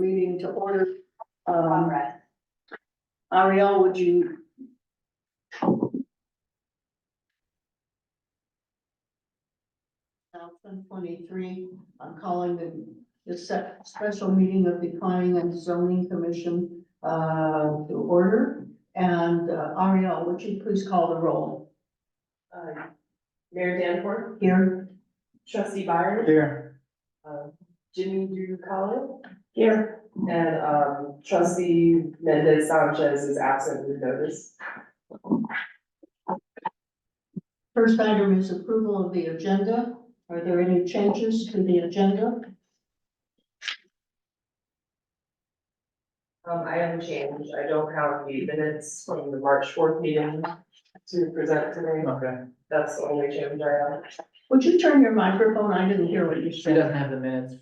Meeting to order. Ariel, would you? 2023, I'm calling the special meeting of the Planning and Zoning Commission to order. And Ariel, would you please call the roll? Mayor Danforth, Here. trustee Byron, Here. Jimmy Ducalo, Here. and trustee Mendez Sanchez is absent with notice. First item is approval of the agenda. Are there any changes to the agenda? I haven't changed, I don't have the minutes from the March 4th meeting to present today, Okay. that's the only change I have. Would you turn your microphone? I didn't hear what you She said. doesn't have the minutes.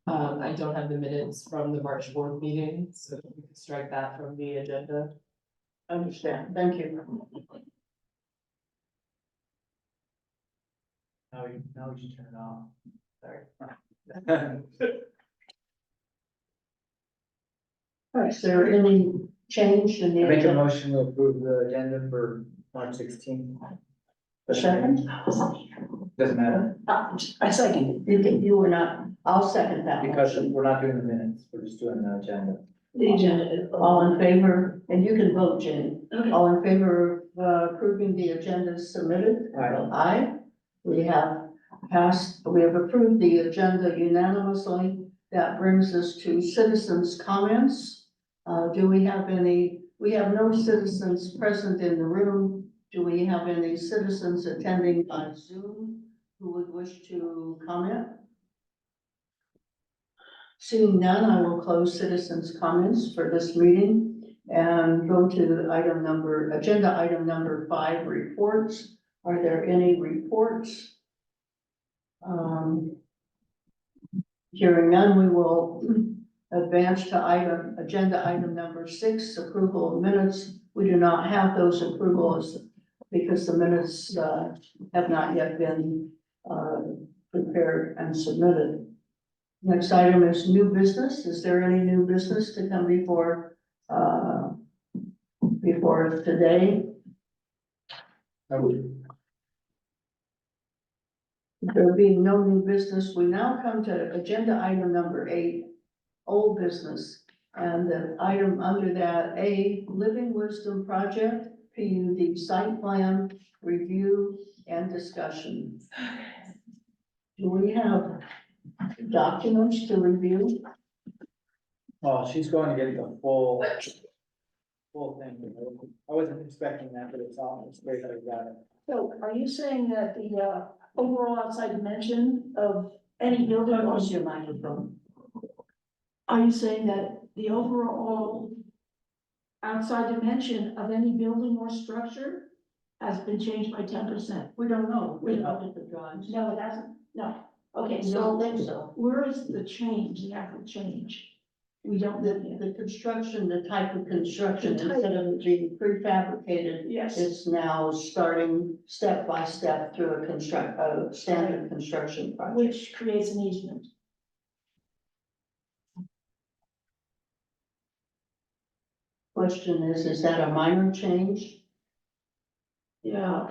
I don't have the minutes from the March 4th meeting, so we can strike that from the agenda. Understand. Thank you. Now we should turn it off. Sorry. Is there any change in the Make a agenda? motion to approve the agenda for March 16th. Second? Doesn't matter, I second. You were not, I'll second that. because motion. we're not doing the minutes, we're just doing the agenda. The agenda, all in favor, and you can vote, Jane. All in favor of approving the agenda as submitted? Aye. Aye. We have approved the agenda unanimously. That brings us to citizens' comments. Do we have any, we have no citizens present in the room. Do we have any citizens attending on Zoom who would wish to comment? Seeing none, I will close citizens' comments for this meeting and go to agenda item number 5, reports. Are there any reports? Hearing none, we will advance to agenda item number 6, approval of minutes. We do not have those approvals because the minutes have not yet been prepared and submitted. Next item is new business. Is there any new business to come before us today? There being no new business, we now come to agenda item number 8, old business. And the item under that, A, Living Wisdom Project, PUD site plan, review and discussion. Do we have documents to review? Well, she's going to get the full thing. I wasn't expecting that, but it's great that we got it. So are you saying that the overall outside dimension of any building, Close your microphone. are you saying that the overall outside dimension of any building or structure has been changed by 10%? We don't know. We looked at the drawings. No, it hasn't, no. Okay, I don't so think so. where is the change, the actual change? We don't know yet. The construction, the type of construction, The type. instead of it being prefabricated, Yes, is now starting step by step through a standard construction project. which creates an easement. Question is that a minor change? Yeah.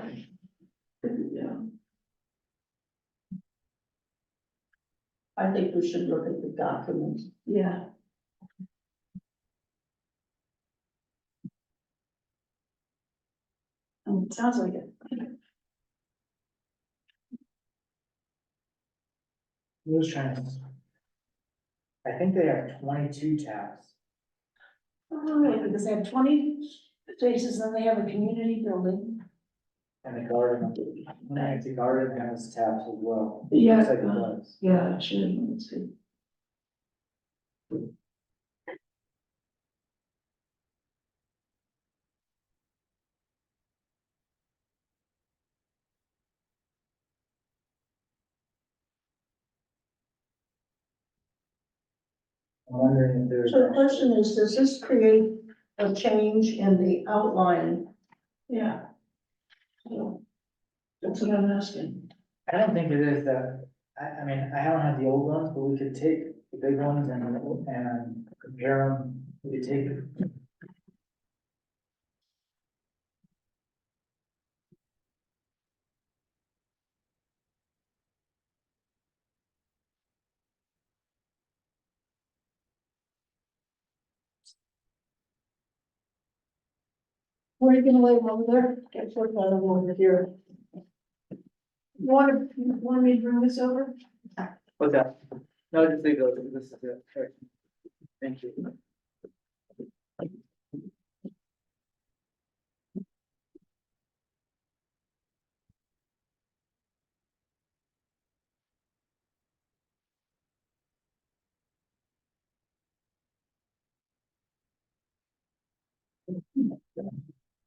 Yeah. I think we should look at the documents. Yeah. It sounds like it. Who's trying to? I think they have 22 tabs. Oh, really? Because they have 20 spaces, and then they have a community building. And the garden, the garden has tabs as well. Yeah. Looks like it does. Yeah, it should, let's see. I'm wondering if there's. So the question is, does this create a change in the outline? Yeah. So, that's what I'm asking. I don't think it is that, I mean, I don't have the old ones, but we could take the big ones and compare them, you take it. Where are you gonna lay them over there? Get sort of out of over here. You want me to bring this over? What's that? No, just leave those, this is it. Alright. Thank you.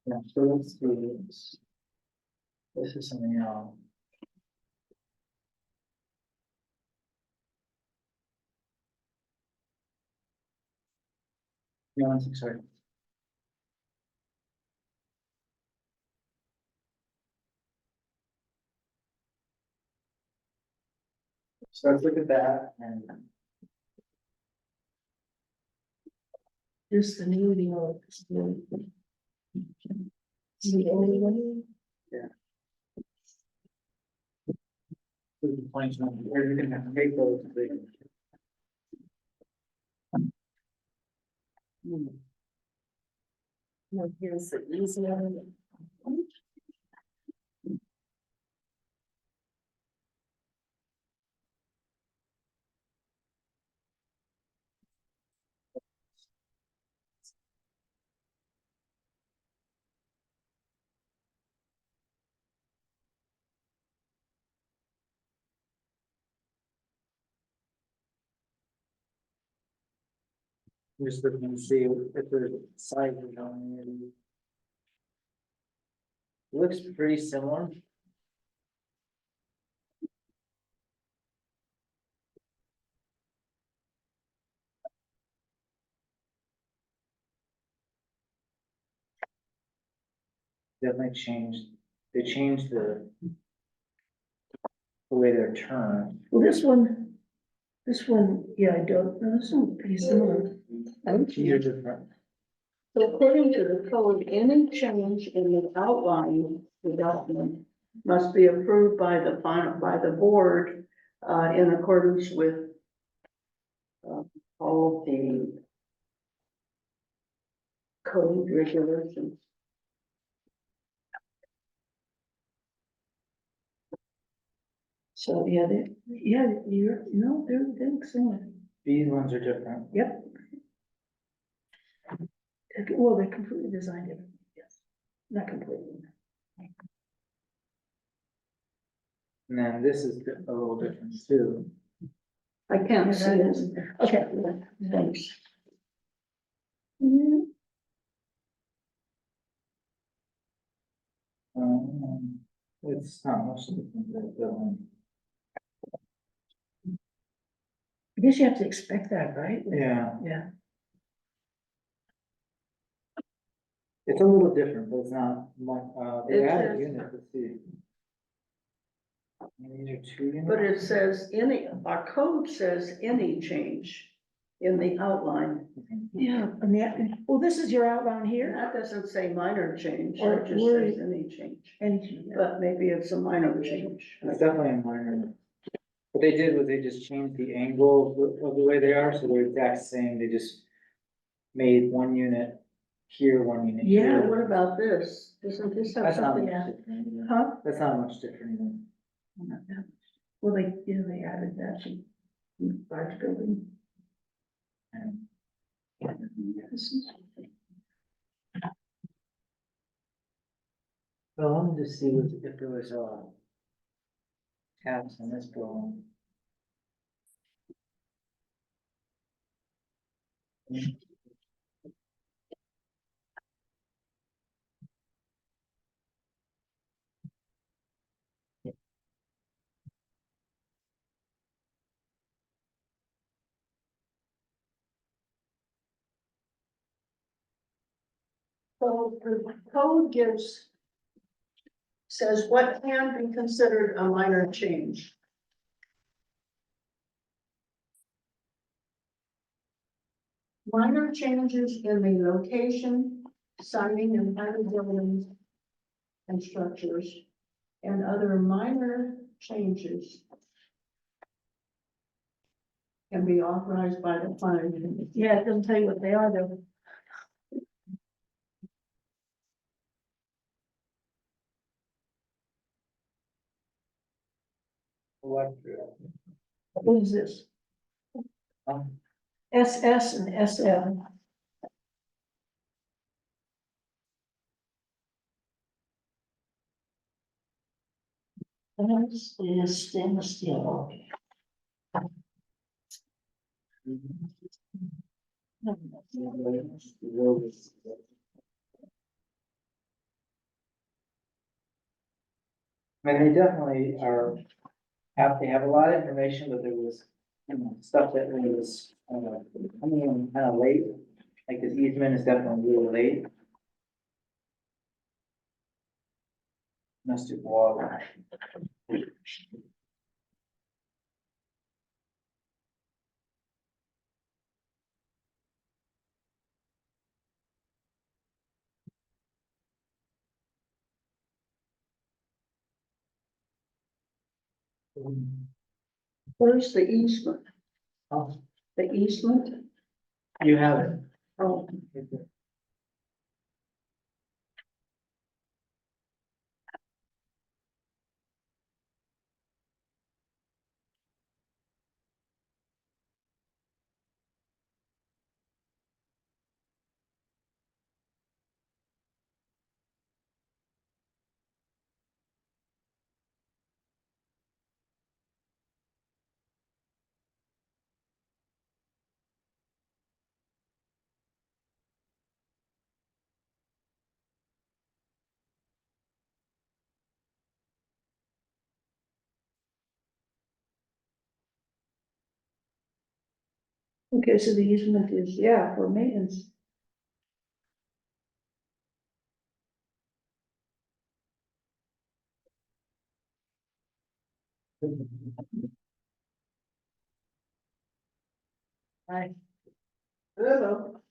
Yeah, so let's do this. This is something else. Yeah, sorry. So let's look at that and Just the new, the old. The only one. we can find some, where you can make those big. No, here's the easy one. Just looking to see if there's sizes on it. Looks pretty similar. Definitely changed, they changed the way they're turned. Well, this one, yeah, I don't, no, this one's pretty similar. These are different. So according to the code, any change in the outline development must be approved by the board, in accordance with all of the code regulations. So, yeah, they're excellent. These ones are different. Yep. Well, they're completely designed different, yes, not completely. And then this is a little different too. I can't see it. Okay, thanks. Mm, It's not much different, but, I guess you have to expect that, right? yeah, Yeah. it's a little different, but it's not much, they It added says- units, let's see. And these are 2 units. But it says our code says any change in the outline. Yeah, and that, well, this is your outline here, That doesn't say minor change, Or it just where- says any change, and but maybe it's a minor change. It's definitely a minor. What they did was they just changed the angle of the way they are, so they're exact same, they just made 1 unit here, 1 unit Yeah, Yeah, here. what about this? Doesn't this have That's not something? much different either. Huh? That's not much different either. Not that much. Well, they added that to large building. And well, I wanted to see if there was, tabs in this building. So the code says what can be considered a minor change. minor changes in the location, siting and other buildings and structures, and other minor changes can be authorized by the planning commission. Yeah, it doesn't tell you what they are though. What? What is this? SS and SL. This is stainless steel. I mean, they definitely are, they have a lot of information, but there was, stuff that was, coming in kind of late. Like this easement is definitely really late. Domestic water. Where's the easement? Oh, The easement? you have it. Oh, okay, so the easement is, yeah, for maintenance. Hi. Hello.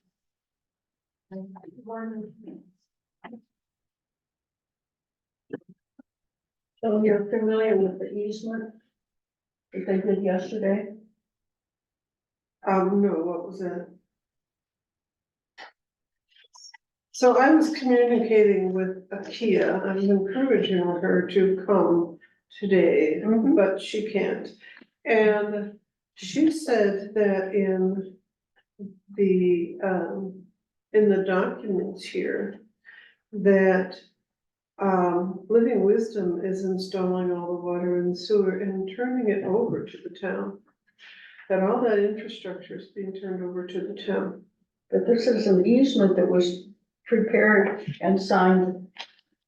So you're familiar with the easement that they did yesterday? No, what was that? So I was communicating with Akia, I was encouraging her to come today, Mhm. but she can't. And she said that in the documents here, that Living Wisdom is installing all the water and sewer and turning it over to the town. That all that infrastructure is being turned over to the town. But this is an easement that was prepared and signed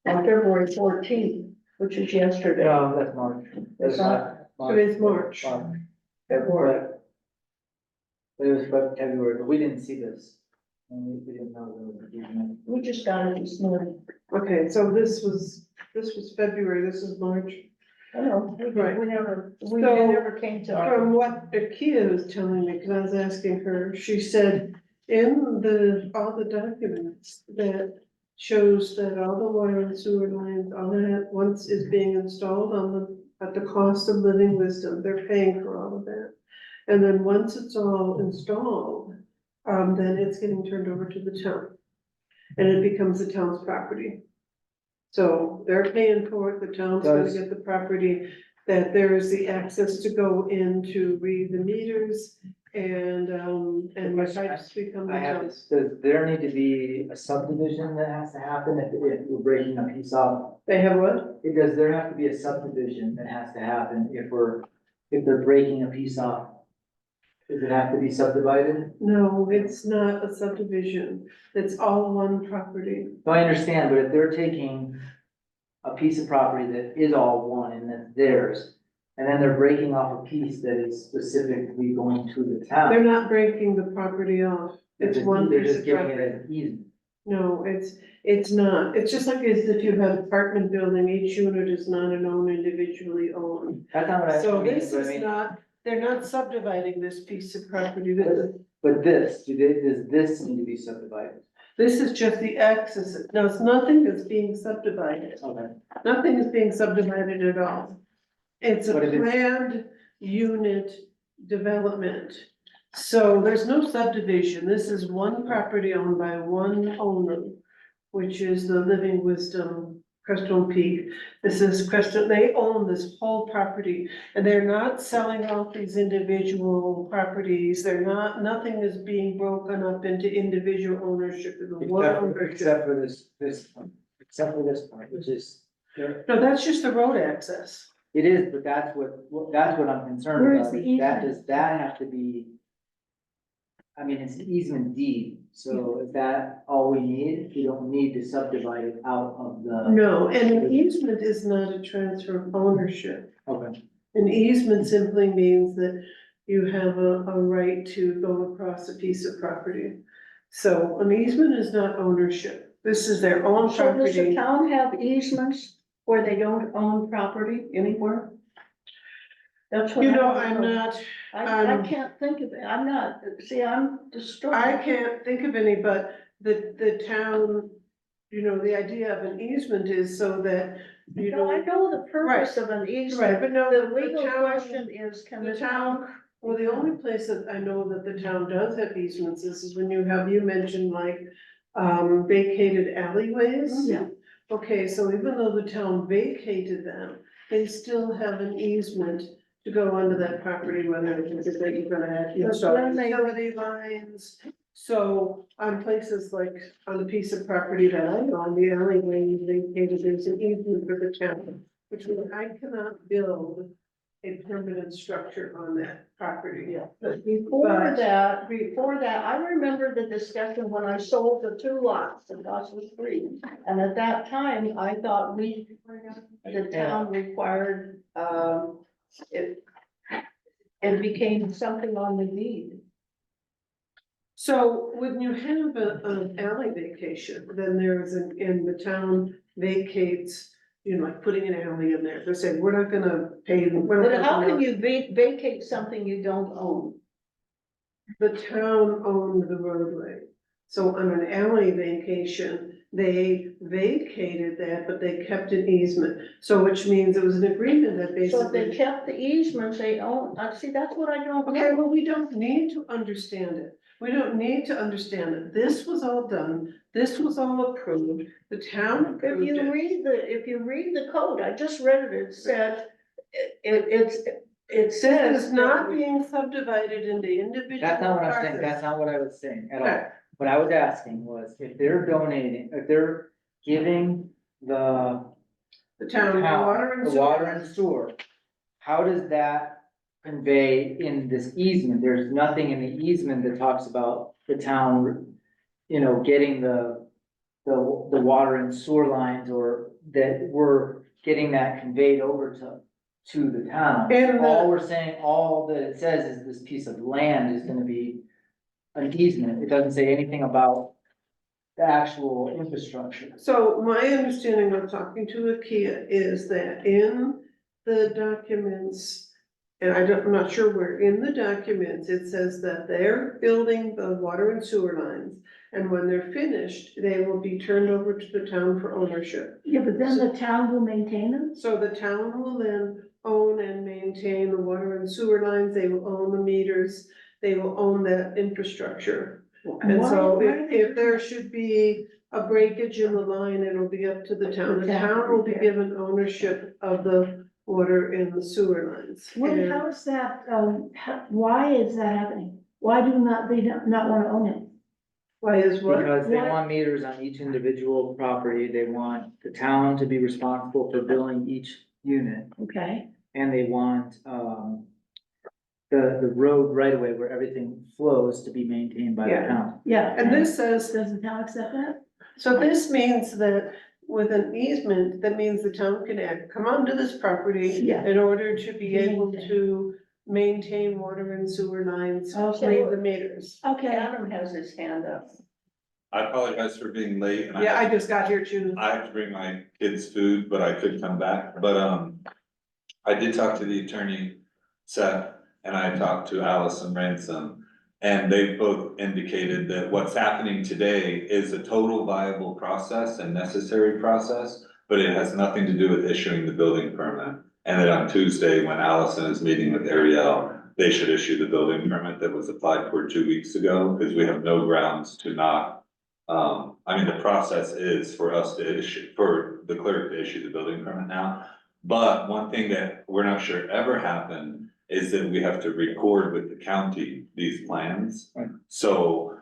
on February 14th, which is yesterday. No, that's March. It's not Today's March. February. But it was February, but we didn't see this. And we didn't know there was an easement. We just got it this morning. Okay, so this was February, this is March. I know, Right. we never So, never came to our. From what Akia was telling me, because I was asking her, she said in all the documents that shows that all the water and sewer lines, all that, once is being installed at the cost of Living Wisdom, they're paying for all of that. And then once it's all installed, then it's getting turned over to the town. And it becomes the town's property. So they're paying for it, the town's gonna Does- get the property, that there is the access to go in to read the meters and the question pipes become the I have, town's. does there need to be a subdivision that has to happen if we're breaking a piece off? They have what? Does there have to be a subdivision that has to happen if they're breaking a piece off? Does it have to be subdivided? No, it's not a subdivision, it's all one property. No, I understand, but if they're taking a piece of property that is all one and that's theirs, and then they're breaking off a piece that is specifically going to the town. They're not breaking the property off, it's one They're piece just of giving it property. as an easement. No, it's not, it's just like as if you have an apartment building, each unit is not an own individually owned. That's not what I So mean, this but I is mean, not, they're not subdividing this piece of property, this is, But this, does this need to be subdivided? This is just the access, no, it's nothing that's being subdivided, Okay. nothing is being subdivided at all. It's a What if it's- planned unit development. So there's no subdivision, this is one property owned by one owner, which is the Living Wisdom Crestone Peak. This is Crestone, they own this whole property, and they're not selling off these individual properties, they're not, nothing is being broken up into individual ownership, it's one ownership. Except for except for this part, which is, No, that's just the road access. it is, but that's what I'm concerned Where is about. the That, easement? does that have to be? I mean, it's an easement deed, so is that all we need? We don't need to subdivide it out of the, No, and an easement is not a transfer of ownership. okay, An easement simply means that you have a right to go across a piece of property. So an easement is not ownership, this is their own So does the property. town have easements where they don't own property anywhere? That's what You I know, wanna I'm not, I can't think of it, I'm not, see, I'm distraught. I can't think of any, but the town, you know, the idea of an easement is so that, you No, I know. know the purpose of an Right, easement, but no, the the legal town, question is, can the the town, town? well, the only place that I know that the town does have easements is when you mentioned like, vacated alleyways. Yeah. Okay, so even though the town vacated them, they still have an easement to go onto that property, whether it's that you're gonna have, you know, But so when they- utility lines. So on places like on a piece of property that I own, the alleyway vacated, there's an easement for the town, which means I cannot build a permanent structure on that property. Yeah, but before But- that, I remember the discussion when I sold the 2 lots across the street. And at that time, I thought the town required, it became something on the deed. So when you have an alley vacation, then there's and the town vacates, you know, like putting an alley in there, they're saying, we're not gonna pay. we're not But gonna how put can out-" you vacate something you don't own? The town owned the roadway, so on an alley vacation, they vacated that, but they kept an easement. So which means it was an agreement that So if they basically. kept the easements, they own, see, that's what I don't Okay, know. well, we don't need to understand it. We don't need to understand it. This was all done. This was all approved. The town If approved you it. if you read the code, I just read it, it said, it This says. is not being subdivided into individual that's not what I'm saying, parcels. that's not what I was saying at all. Okay. What I was asking was, if they're donating, if they're giving the The town, water and the sewer. water and sewer, how does that convey in this easement? There's nothing in the easement that talks about the town, you know, getting the water and sewer lines, or that we're getting that conveyed over to the town. And the- All we're saying, all that it says is this piece of land is gonna be an easement. It doesn't say anything about the actual infrastructure. So my understanding of talking to Akia is that in the documents, and I'm not sure where, in the documents, it says that they're building the water and sewer lines. And when they're finished, they will be turned over to the town for ownership. Yeah, but then the town will maintain them? So the town will then own and maintain the water and sewer lines, they will own the meters, they will own that infrastructure. And so Why do they if do there that? should be a breakage in the line, it'll be up to the town. The The town, town will be okay. given ownership of the water and the sewer lines. Well, And- how is that, why is that happening? Why do they not wanna own it? Why is what? Because they Why- want meters on each individual property, they want the town to be responsible for billing each unit, Okay, and they want, the road right away where everything flows to be maintained by the Yeah. town. yeah. And this says, Does the town accept that? so this means that with an easement, that means the town can come onto this property Yeah. in order to be able Maintain. to maintain water and sewer lines, Okay. read the meters. Okay, Adam has his hand up. I apologize for being late and Yeah, I just got here too. I have to bring my kids food, but I could come back, but, I did talk to the attorney, Seth, and I talked to Allison Ransom. And they've both indicated that what's happening today is a total viable process and necessary process, but it has nothing to do with issuing the building permit. And that on Tuesday, when Allison is meeting with Ariel, they should issue the building permit that was applied for 2 weeks ago, because we have no grounds to not. I mean, the process is for us to issue, for the clerk to issue the building permit now. But one thing that we're not sure ever happened is that we have to record with the county these plans. Right. So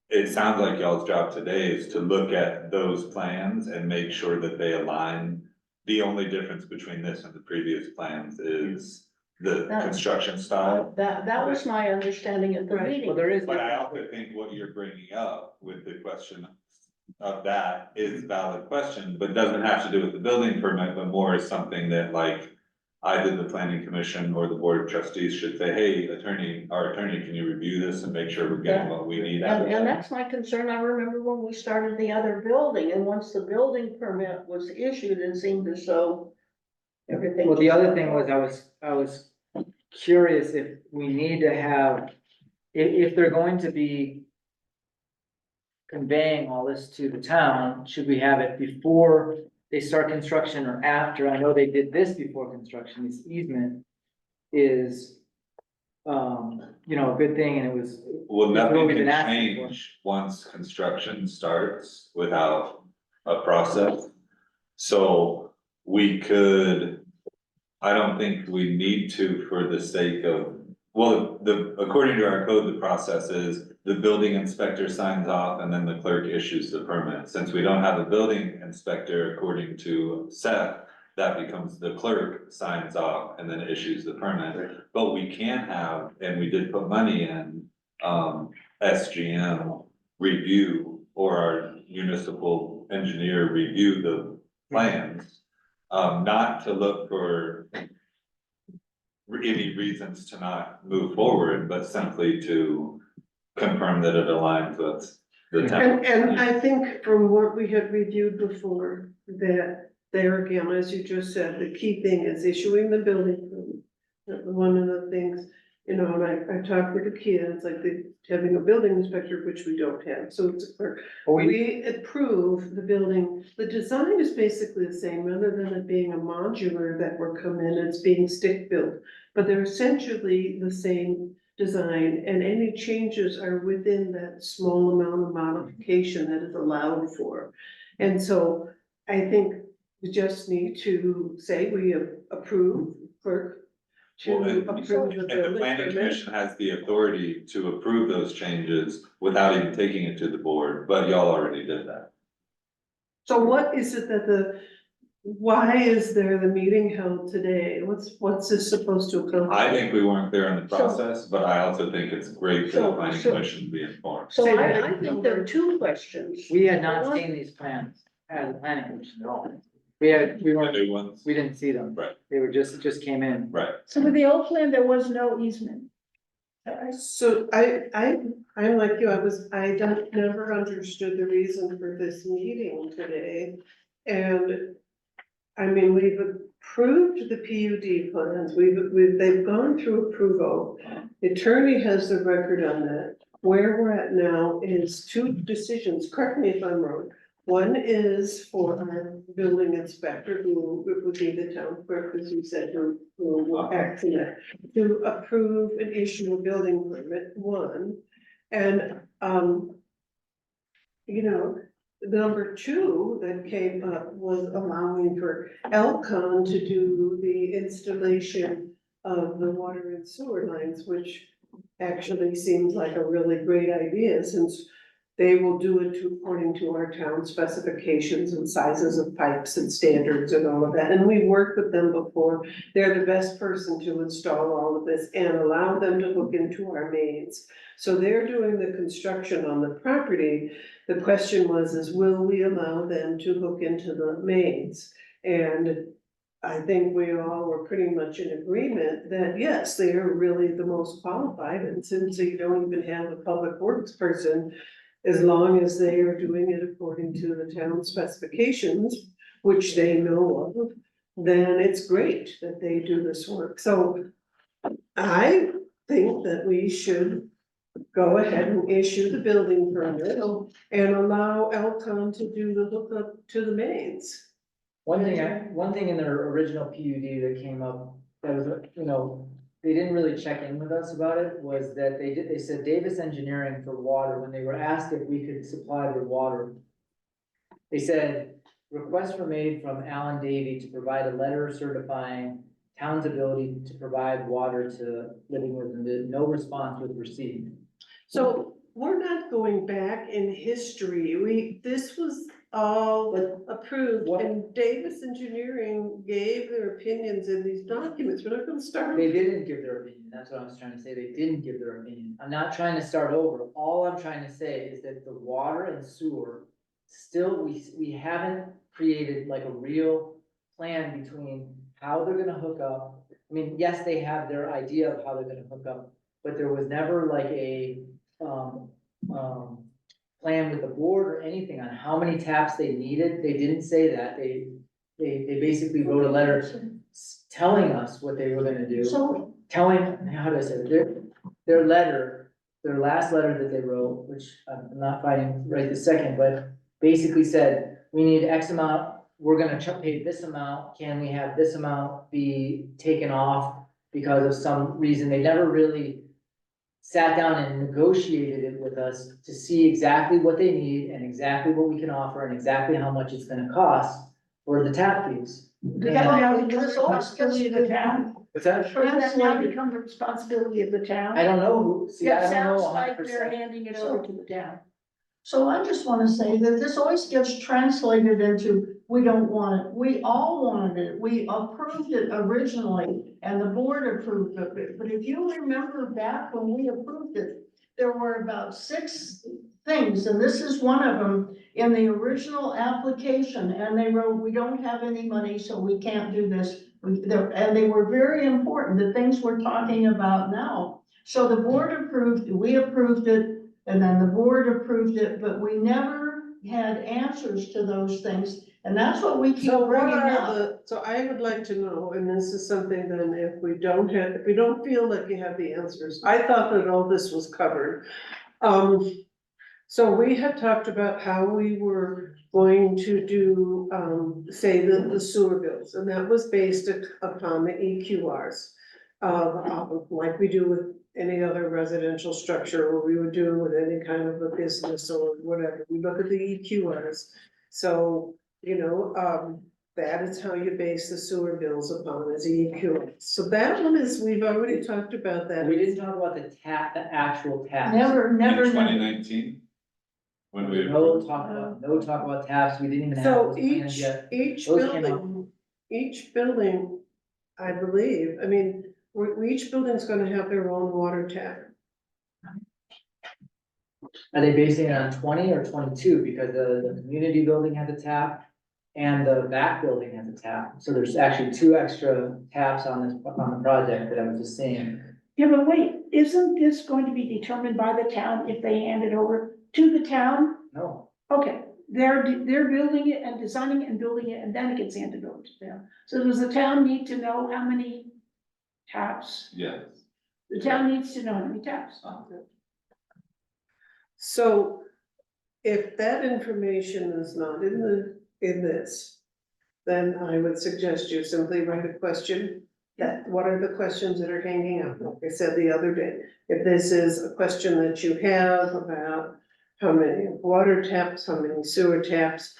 it sounds like y'all's job today is to look at those plans and make sure that they align. The only difference between this and the previous plans is the construction style. That was my understanding at the Right. meeting. Well, there is. But I also think what you're bringing up with the question of that is a valid question, but doesn't have to do with the building permit, but more is something that like either the planning commission or the board of trustees should say, hey, our attorney, can you review this and make sure we're getting what we need out of And it? that's my concern. I remember when we started the other building, and once the building permit was issued, it seemed as though everything. Well, the other thing was, I was curious if we need to have, if they're going to be conveying all this to the town, should we have it before they start construction or after? I know they did this before construction, this easement is, you know, a good thing, and it was. Well, it's what nothing we've been can asking for. change once construction starts without a process. So we could, I don't think we need to for the sake of, well, according to our code, the process is the building inspector signs off and then the clerk issues the permit. Since we don't have a building inspector, according to Seth, that becomes the clerk signs off and then issues the permit. But we can have, and we did put money in, SGM review or our municipal engineer review the plans. Not to look for any reasons to not move forward, but simply to confirm that it aligns with the town. And I think from what we had reviewed before, that there again, as you just said, the key thing is issuing the building permit. One of the things, you know, and I talked with the kids, like having a building inspector, which we don't have, so it's, we approve the building. The design is basically the same, rather than it being a modular that will come in, it's being stick built. But they're essentially the same design, and any changes are within that small amount of modification that is allowed for. And so I think we just need to say we approve clerk to Well, and- approve the And the building planning permit. commission has the authority to approve those changes without even taking it to the board, but y'all already did that. So what is it that why is there the meeting held today? What's this supposed to accomplish? I think we weren't clear on the So- process, but I also think it's great for the So- planning so- commission to be informed. So I think there are two questions. We had not One- seen these plans as a planning commission at all. We The weren't, new ones, we didn't see them. Right. They were it just came in. right, So with the old plan, there was no easement. So I'm like you, never understood the reason for this meeting today. And I mean, we've approved the PUD plans, they've gone through approval. The attorney has the record on that. Where we're at now is two decisions, correct me if I'm wrong. One is for our building inspector, who would be the town clerk, as you said, who will act in that, to approve and issue a building permit, one. And, you know, number two that came up was allowing for Elcon to do the installation of the water and sewer lines, which actually seems like a really great idea, since they will do it according to our town specifications and sizes of pipes and standards and all of that. And we've worked with them before. They're the best person to install all of this and allow them to hook into our mains. So they're doing the construction on the property. The question is will we allow them to hook into the mains? And I think we all were pretty much in agreement that yes, they are really the most qualified, and since you don't even have a public works person, as long as they are doing it according to the town specifications, which they know of, then it's great that they do this work. So I think that we should go ahead and issue the building permit and allow Elcon to do the hookup to the mains. One thing in their original PUD that came up, that was, they didn't really check in with us about it, was that they said Davis Engineering for water, when they were asked if we could supply the water. They said, requests were made from Alan Davy to provide a letter certifying town's ability to provide water to Living Wisdom, no response was received. So we're not going back in history. This was all approved What- and Davis Engineering gave their opinions in these documents. We're not gonna start. They didn't give their opinion, that's what I was trying to say, they didn't give their opinion, I'm not trying to start over, all I'm trying to say is that the water and sewer. Still, we haven't created like a real plan between how they're gonna hook up. I mean, yes, they have their idea of how they're gonna hook up, but there was never like a, plan with the board or anything on how many taps they needed, they didn't say that, they basically wrote a letter telling us what they were gonna do. So, Telling, how do I say it, their letter, their last letter that they wrote, which I'm not finding right this second, but basically said, we need X amount, we're gonna pay this amount, can we have this amount be taken off because of some reason, they never really sat down and negotiated it with us to see exactly what they need and exactly what we can offer and exactly how much it's gonna cost for the tap fees. Does that now become the responsibility of the town? What's that? Or does that now become the responsibility of the town? I don't know who, see, I It don't know sounds like they're 100%. handing it over to the town. so I just wanna say that this always gets translated into, we don't want it, we all wanted it, we approved it originally, and the board approved of it, but if you remember back when we approved it, there were about 6 things, and this is one of them, in the original application, and they wrote, we don't have any money, so we can't do this. And they were very important, the things we're talking about now. So the board approved, we approved it, and then the board approved it, but we never had answers to those things, and that's what we keep So what bringing are up. so I would like to know, and this is something then if we don't feel like you have the answers, I thought that all this was covered. So we had talked about how we were going to do, say, the sewer bills, and that was based upon the EQRs. Like we do with any other residential structure, or we would do with any kind of a business or whatever, we look at the EQRs. So, that is how you base the sewer bills upon, is EQ. So that one is, we've already talked about that. We didn't talk about the actual taps. Never, never, In twenty never. nineteen? When we No approved, talk about taps, we didn't even have So those plans yet. each Those came building, I believe, I mean, each building's gonna have their own water tap. Are they basing it on 20 or 22? Because the community building has a tap and the back building has a tap. So there's actually 2 extra taps on the project that I was just saying. Yeah, but wait, isn't this going to be determined by the town if they hand it over to the town? No, Okay, they're building it and designing it and building it, and then it gets handed over to them. So does the town need to know how many taps? yes. The town needs to know how many taps. So if that information is not in this, then I would suggest you simply write a question. What are the questions that are hanging out? Like I said the other day, if this is a question that you have about how many water taps, how many sewer taps,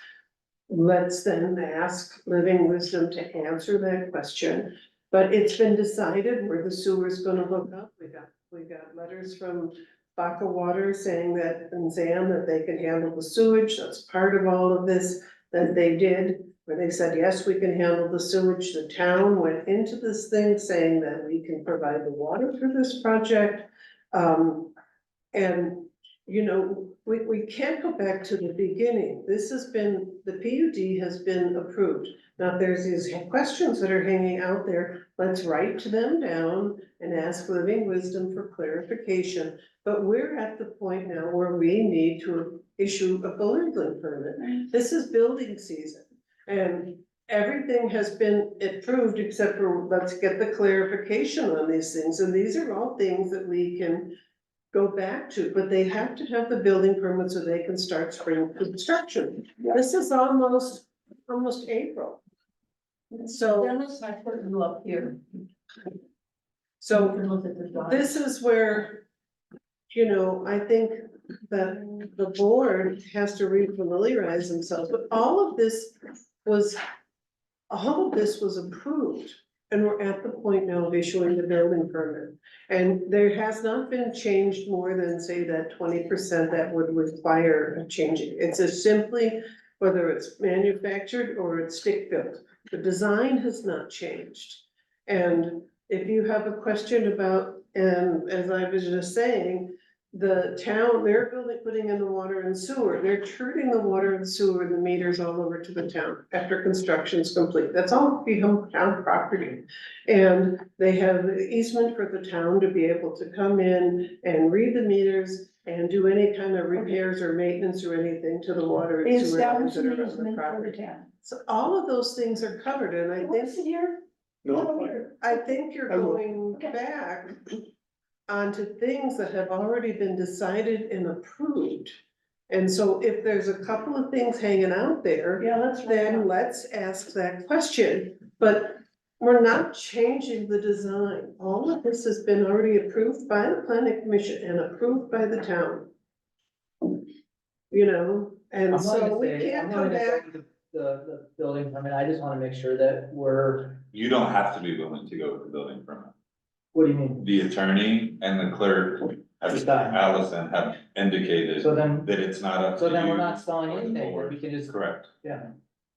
let's then ask Living Wisdom to answer that question. But it's been decided where the sewer is gonna hook up. We got letters from Baca Water saying that, and Zan, that they can handle the sewage. That's part of all of this that they did, where they said, yes, we can handle the sewage. The town went into this thing saying that we can provide the water for this project. And, we can't go back to the beginning. The PUD has been approved. Now, there's these questions that are hanging out there. Let's write them down and ask Living Wisdom for clarification. But we're at the point now where we need to issue a building permit. This is building season, and everything has been approved except for let's get the clarification on these things. And these are all things that we can go back to, but they have to have the building permit so they can start spring construction. This is almost April. So, Dennis, I put you up here. so You can look at the document. this is where, you know, I think that the board has to refamiliarize themselves, but all of this was approved. And we're at the point now of issuing the building permit. And there has not been changed more than, say, that 20% that would require a change. It's as simply whether it's manufactured or it's stick built. The design has not changed. And if you have a question about, and as I was just saying, the town, they're putting in the water and sewer, they're turning the water and sewer and the meters all over to the town after construction's complete. That's all become town property. And they have the easement for the town to be able to come in and read the meters and do any kind of repairs or maintenance or anything to the water and sewer lines that are on the for the property. town. So all of those things are covered, and I What's think, it here? I think you're going back onto things that have already been decided and approved. And so if there's a couple of things hanging out there, Yeah, that's then let's ask that question. But we're not changing the design. All of this has been already approved by the planning commission and approved by the town. You know, and I'm so willing we to say, I'm can't come willing to back. go with the building permit, I just wanna make sure that we're, You don't have to be willing to go with the building permit. what do you mean? The attorney and the clerk, Decide. Allison, have indicated So then, that it's not up to so you. then we're not stalling or the anything, board. we can just, Correct. yeah.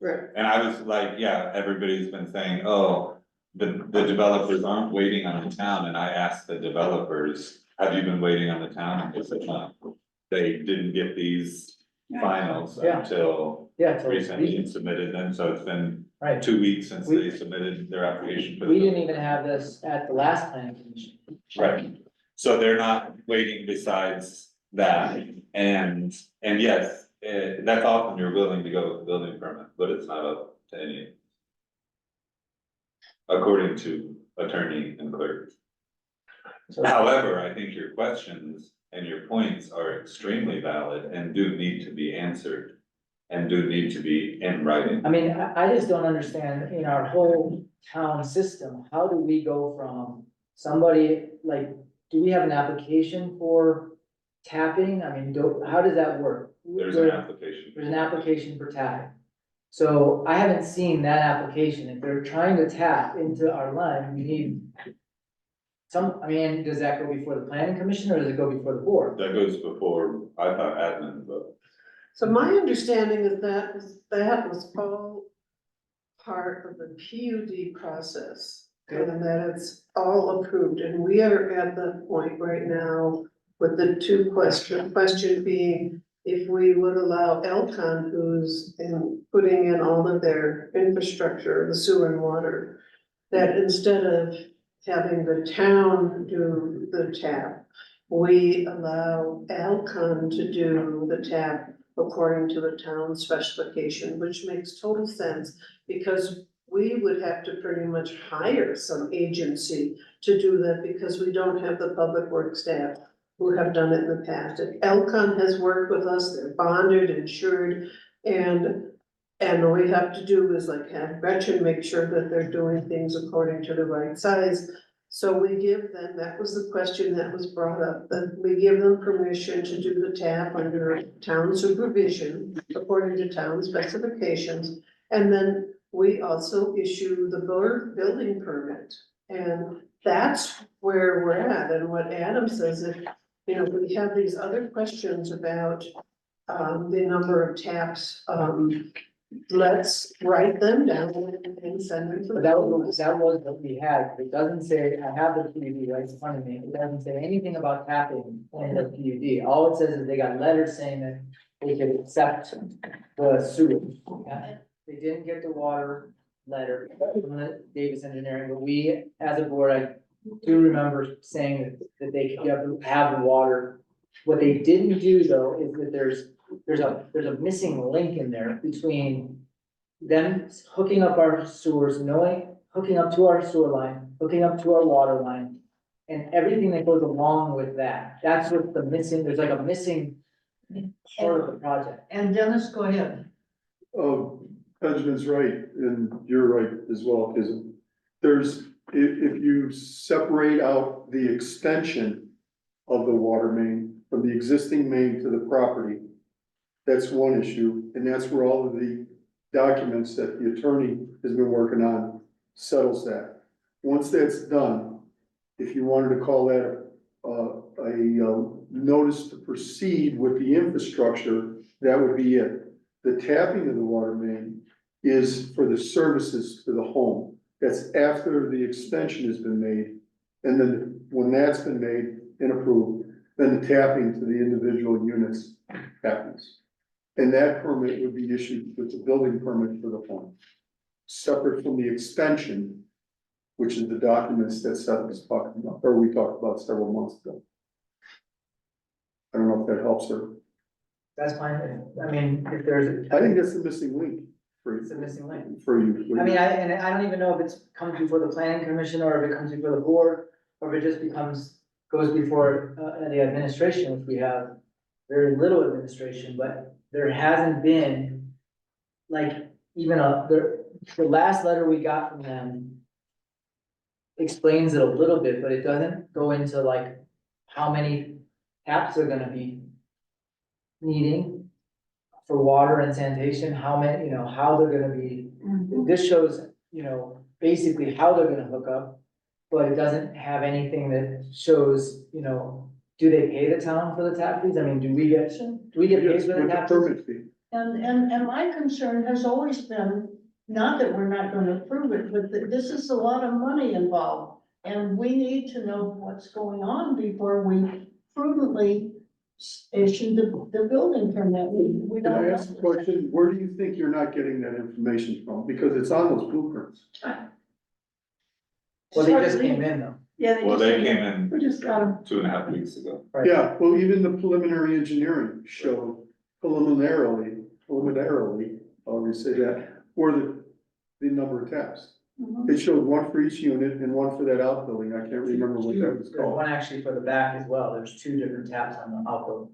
Right, And I was like, yeah, everybody's been saying, oh, the developers aren't waiting on the town, and I asked the developers, have you been waiting on the town? And they said, no. They didn't get these finals Yeah. until Yeah, so recently submitted them, so it's been right, 2 weeks since We- they submitted their application for the. we didn't even have this at the last planning commission. Right, so they're not waiting besides that, and yes, that's often you're willing to go with the building permit, but it's not up to any. According to attorney and clerk. So- However, I think your questions and your points are extremely valid and do need to be answered. And do need to be in writing. I mean, I just don't understand in our whole town system, how do we go from somebody, like, do we have an application for tapping? I mean, how does that work? There's an application. There's an application for tapping. So I haven't seen that application. If they're trying to tap into our line, we need I mean, does that go before the planning commission or does it go before the board? That goes before, I thought admin, but so my understanding is that was all part of the PUD process. And that it's all approved, and we are at the point right now with the two question being, if we would allow Elcon, who's putting in all of their infrastructure, the sewer and water, that instead of having the town do the tap, we allow Alcon to do the tap according to the town specification, which makes total sense, because we would have to pretty much hire some agency to do that, because we don't have the public works staff who have done it in the past. And Elcon has worked with us, they're bonded, insured, and all we have to do is like have Gretchen make sure that they're doing things according to the right size. So we give them, that was the question that was brought up, that we give them permission to do the tap under town supervision according to town specifications. And then we also issue the building permit. And that's where we're at. And what Adam says, if, you know, we have these other questions about the number of taps, let's write them down and send them to. But that was what we had. It doesn't say, I have the PUD right in front of me. It doesn't say anything about tapping in the PUD. All it says is they got letters saying that they could accept the sewer. Yeah. They didn't get the water letter from the Davis Engineering, but we, as a board, I do remember saying that they could have the water. What they didn't do though is that there's a missing link in there between them hooking up our sewers, hooking up to our sewer line, hooking up to our water line, and everything that goes along with that. That's what the missing, there's like a missing part of the project. And Dennis, go ahead. Oh, Benjamin's right, and you're right as well, because there's, if you separate out the extension of the water main from the existing main to the property, that's one issue, and that's where all of the documents that the attorney has been working on settles that. Once that's done, if you wanted to call that notice to proceed with the infrastructure, that would be it. The tapping of the water main is for the services to the home. That's after the extension has been made. And then when that's been made and approved, then the tapping to the individual units happens. And that permit would be issued with the building permit for the home. Separate from the extension, which is the documents that Seth was talking about, or we talked about several months ago. I don't know if that helps her. That's fine, I mean, if there's, I think that's the missing link for it's a missing link. for you. I mean, and I don't even know if it's comes before the planning commission, or if it comes before the board, or if it just goes before, the administration, which we have very little administration, but there hasn't been, like, even the last letter we got from them explains it a little bit, but it doesn't go into like how many taps they're gonna be needing for water and sanitation, how many, how they're gonna be. This shows, basically how they're gonna hook up, but it doesn't have anything that shows, do they pay the town for the tap fees? I mean, do we get Yes, paid for the with the tap fees? permit fee. And my concern has always been, not that we're not gonna approve it, but that this is a lot of money involved. And we need to know what's going on before we prudently issue the building permit. We Can don't I know. ask a question? Where do you think you're not getting that information from? Because it's on those blueprints. Well, they just came in though. Yeah, Well, they came in We just got them. 2.5 weeks ago. Right. Yeah, well, even the preliminary engineering showed preliminarily, however you say that, or the number of taps. It showed one for each unit and one for that outbuilding. I can't remember what that was There's called. one actually for the back as well, there's two different taps on the outbuilding.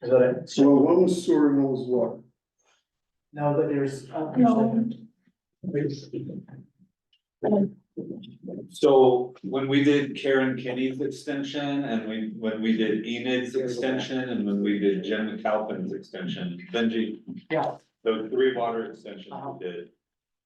Is what it So one was sewer and one was water. no, but there's. So when we did Karen Kenny's extension and when we did Enid's extension and when we did Jen McAlpin's extension, Benji, Yeah, those 3 water extensions we did.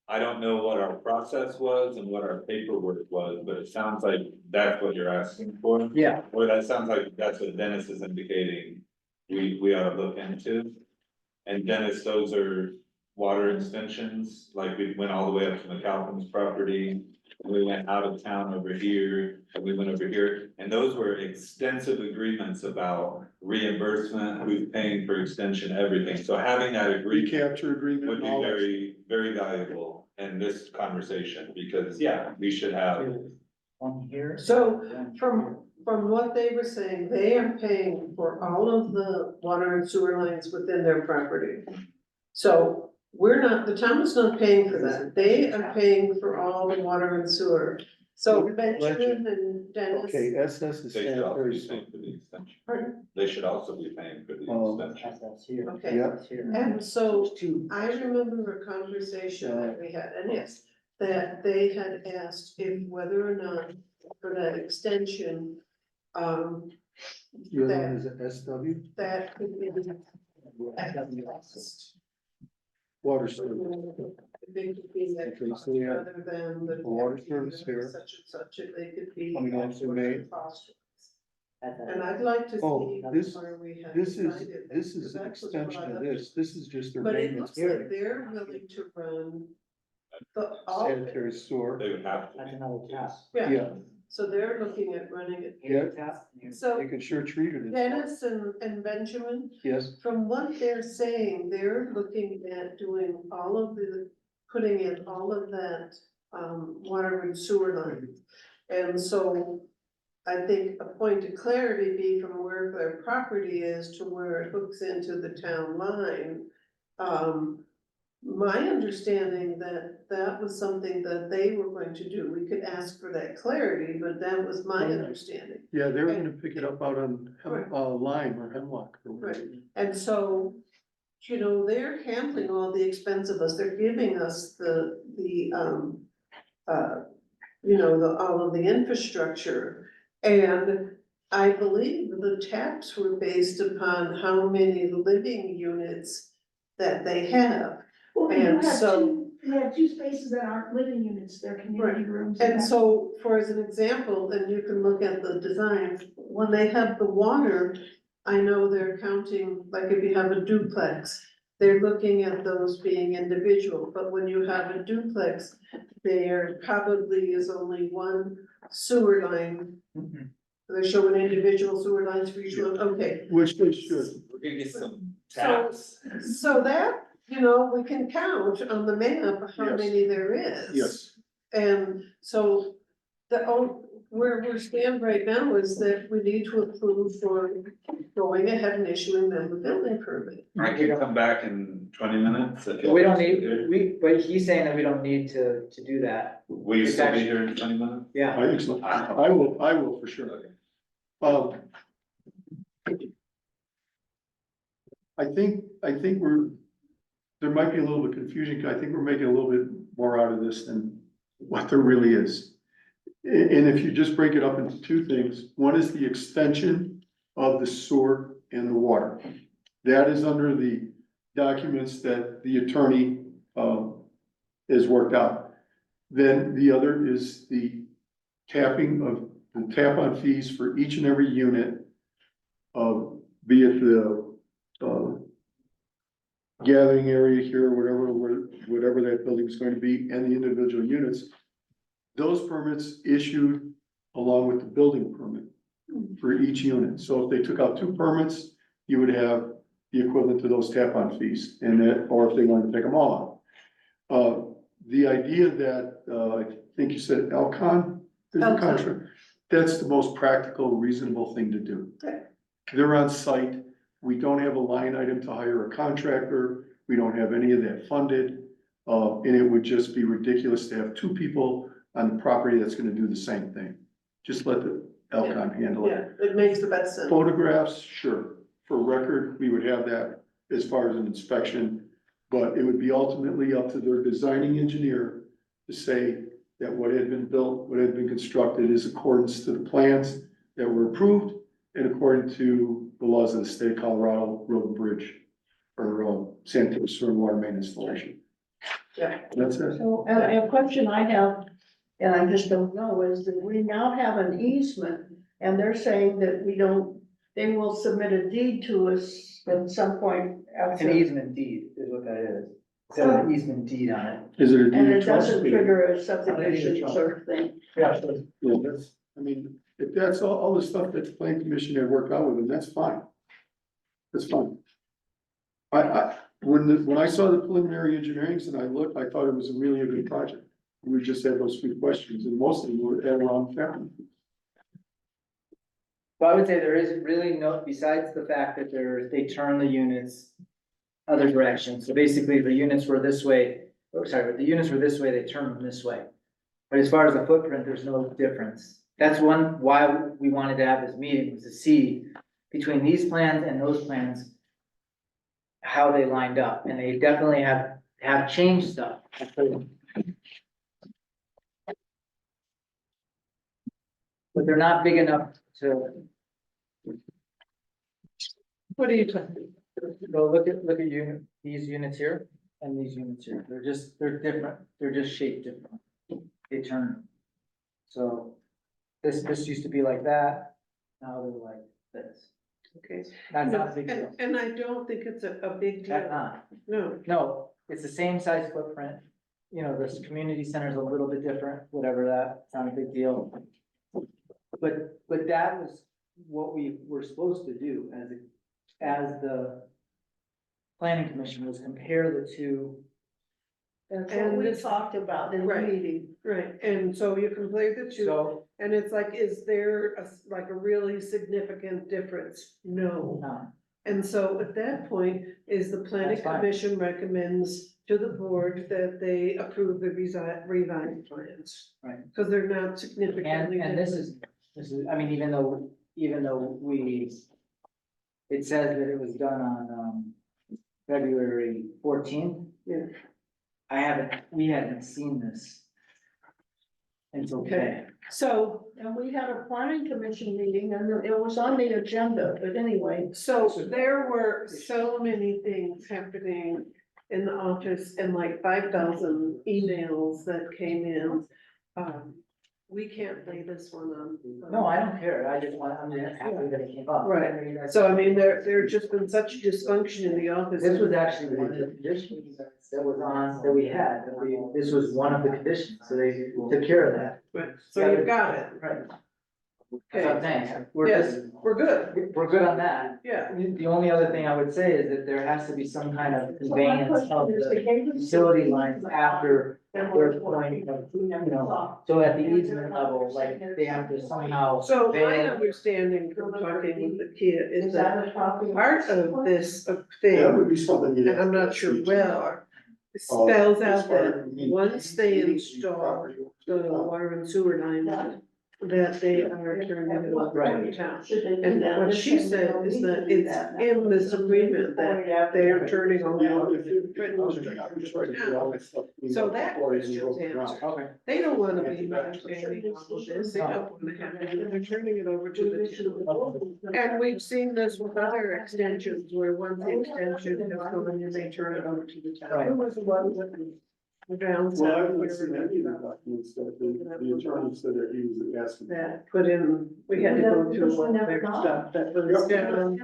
I don't know what our process was and what our paperwork was, but it sounds like that's what you're asking for. yeah, Or that sounds like that's what Dennis is indicating we ought to look into. And Dennis, those are water extensions, like we went all the way up to McAlpin's property. We went out of town over here, and we went over here, and those were extensive agreements about reimbursement, who's paying for extension, everything. So having that agreement Recapture agreement would and be all that. very, very valuable in this conversation, because, yeah, we should have. one here. So, one from- From what they were saying, they are paying for all of the water and sewer lines within their property. So we're not, the town is not paying for that. They are paying for all the water and sewer. So Benjamin and Dennis. Okay, SS is They should also sanitary be sewer. paying for the extension. Pardon? They should also be paying for the extension. That's here. Okay. Yeah. That's here. And so There's two. I remember a conversation that we had, and yes, that they had asked if whether or not for that extension, The other one is a SW, that could be. water service. They could be that Okay, cost so we have rather than the. water service here. Such and such, they could be. Coming off the main. cost. At that. And I'd like to Oh, see this- where we have. This is, decided that, this is because an that was what extension I of understood. this is just their But it maintenance looks like area. they're willing to run the, all, Sanitary sewer, They would have That's to. another tap. yeah, yeah, so they're looking at running it. Yeah. Tap, here. So they can sure treat it as. Dennis and Benjamin, Yes, from what they're saying, they're looking at doing all of putting in all of that, water and sewer lines. And so I think a point of clarity be from where their property is to where it hooks into the town line. my understanding that that was something that they were going to do. We could ask for that clarity, but that was my understanding. Yeah, they were gonna pick it up out on, Right. Lime or Hemlock. or whatever. Right. And so, you know, they're handling all the expense of us, they're giving us you know, all of the infrastructure. And I believe the taps were based upon how many living units that they have. Well, And so- you have two spaces that aren't living units, they're community rooms. And that- so, for as an example, and you can look at the design, when they have the water, I know they're counting, like if you have a duplex, they're looking at those being individual, but when you have a duplex, there probably is only one sewer line. Mhm. They're showing individual sewer lines for each one, okay. Which they should. We're gonna get some So- taps. So that, you know, we can count on the map how Yes. many there is. Yes, And so where we stand right now is that we need to approve for going ahead and issuing them the building permit. I can come back in 20 minutes. if you We don't want need, to. but he's saying that we don't need to do that. Will you still be here in 20 minutes? Yeah. I think so. I will for sure. I think there might be a little bit confusion, 'cause I think we're making a little bit more out of this than what there really is. And if you just break it up into two things, one is the extension of the sewer and the water. That is under the documents that the attorney, has worked out. Then the other is the tapping of, the tap-on fees for each and every unit of, be it the, gathering area here, whatever that building is going to be, and the individual units. Those permits issued along with the building permit for each unit. So if they took out two permits, you would have the equivalent to those tap-on fees, and that, or if they wanted to take them all out. The idea that, I think you said Elcon, is the Elcon. contract, that's the most practical, reasonable thing to do. Okay. They're on site, we don't have a line item to hire a contractor, we don't have any of that funded. And it would just be ridiculous to have two people on the property that's gonna do the same thing. Just let the Elcon handle it. Yeah, it makes the best sense. Photographs, sure, for record, we would have that as far as an inspection. But it would be ultimately up to their designing engineer to say that what had been built, what had been constructed is accordance to the plans that were approved and according to the laws of the state of Colorado, road and bridge, or sanitary sewer and water main installation. Yeah. That's it. So, a question I have, and I just don't know, is that we now have an easement, and they're saying that we don't, they will submit a deed to us at some point It's an after. easement deed is what that is. It's got an easement deed on it. Is it a deed And of it trust? doesn't trigger a subdivision trust. sort of thing. Yeah. Yeah, that's, I mean, if that's all the stuff that the planning commission had worked out with them, that's fine. That's fine. When I saw the preliminary engineerings and I looked, I thought it was really a good project. We just had those few questions and most of them were around family. So I would say there is really no, besides the fact that they turn the units other directions. So basically, the units were this way, the units were this way, they turn them this way. But as far as the footprint, there's no difference. That's why we wanted to have this meeting, was to see between these plans and those plans, how they lined up, and they definitely have changed stuff. But they're not big enough to What are you talking? go look at these units here and these units here. They're different. They're just shaped different. They turn. So this used to be like that. Now they're like this. Okay. That's not a big deal. And I don't think it's a big That's deal, not. no. No, it's the same size footprint. You know, this community center is a little bit different, whatever that, it's not a big deal. But that was what we were supposed to do as the planning commission, was compare the two. That's what we talked about in the Right. meeting. Right, and so you can play the two, So, and it's like, is there like a really significant difference? No. And so at that point, is the planning That's fine. commission recommends to the board that they approve the revised plans. Right. Because they're not significantly. And this is, I mean, even though we, it says that it was done on, February 14th. Yeah. We hadn't seen this until today. So, And we had a planning commission meeting and it was on the agenda, but anyway. so there were so many things happening in the office and like 5,000 emails that came in. We can't lay this one on. No, I don't care, I'm just happy that it came up. Right. So I mean, there just been such dysfunction in the office. This was actually one of the conditions that was on, that we had, this was one of the conditions, so they took care of that. Right, so you've got it. Right. That's what I'm saying, we're Yes, just, we're good, we're good on that. yeah. The only other thing I would say is that there has to be some kind of conveyance of the utility lines after their point of, you know, so at the easement level, like, they have to somehow. So my convey- understanding from talking with the Kia is that part of this That thing, would be something you'd and have I'm to not sure speak well, to. spells As out far that as once they maintaining install property. the water and sewer line, that they are turning it over to the town. And what she said is that it's in this agreement that they are turning You know, over. if you- I'm just trying to get all this stuff cleaned So up that before you question's go around. answered. Okay. They don't wanna be maintaining all of this, they don't wanna have it, they're turning it over to the town. And we've seen this with other extensions, where once the extension has gone in, they turn it over to the town. Right. There was one with the down Well, I south haven't where seen any of the documents that the attorney said that he was asking. that put in, we had to go through one of their stuff that was down,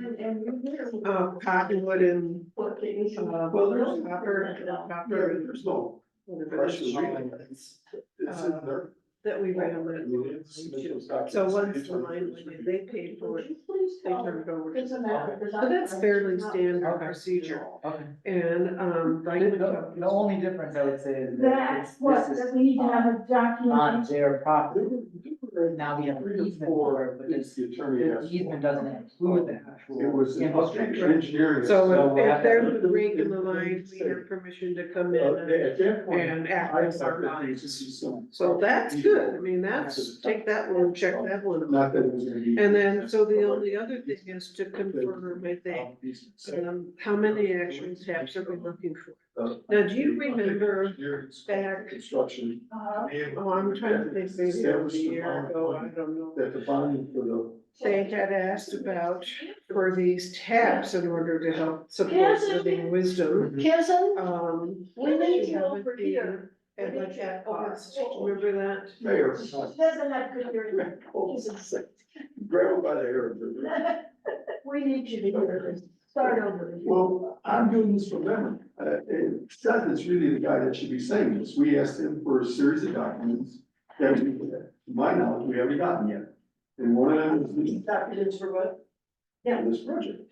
cottonwood and, Well, there's copper and there's no whatever pressure it's reading. called, It's in there. that we ran I with. mean, it's- So once the line went in, they paid for it, they turned it over to the town. So that's fairly standard Okay. procedure. Okay. And, like. The only difference I would say is that That's what, this that is we need to have a on document. their property. Now we have an easement for it, but It's the attorney. the asked easement for. doesn't include the actual. It was infrastructure. engineering. So So we'll if have there's to- a break in the line, we have permission to come in At that point. and act I as our thought that line. this is some- So that's good, I mean, that's, take that one, check that one. off. Not that it was gonna be. And then, so the only other thing is to confirm, I think, how many actual steps are we looking for? Now, do you remember back- Construction. Oh, I'm trying to think, maybe it was a year ago, I don't know. That the bonding for the. They had asked about for these taps in order to help support living wisdom. Kissing, we need she you haven't over been- here. And what that cost, remember that? Mayor. Doesn't have good hearing. Grab him by the hair. We need you to hear this. Start over. Well, I'm doing this from memory. Seth is really the guy that should be saying this. We asked him for a series of documents that we, to my knowledge, we haven't gotten yet. And one of them is Documents for what? this project.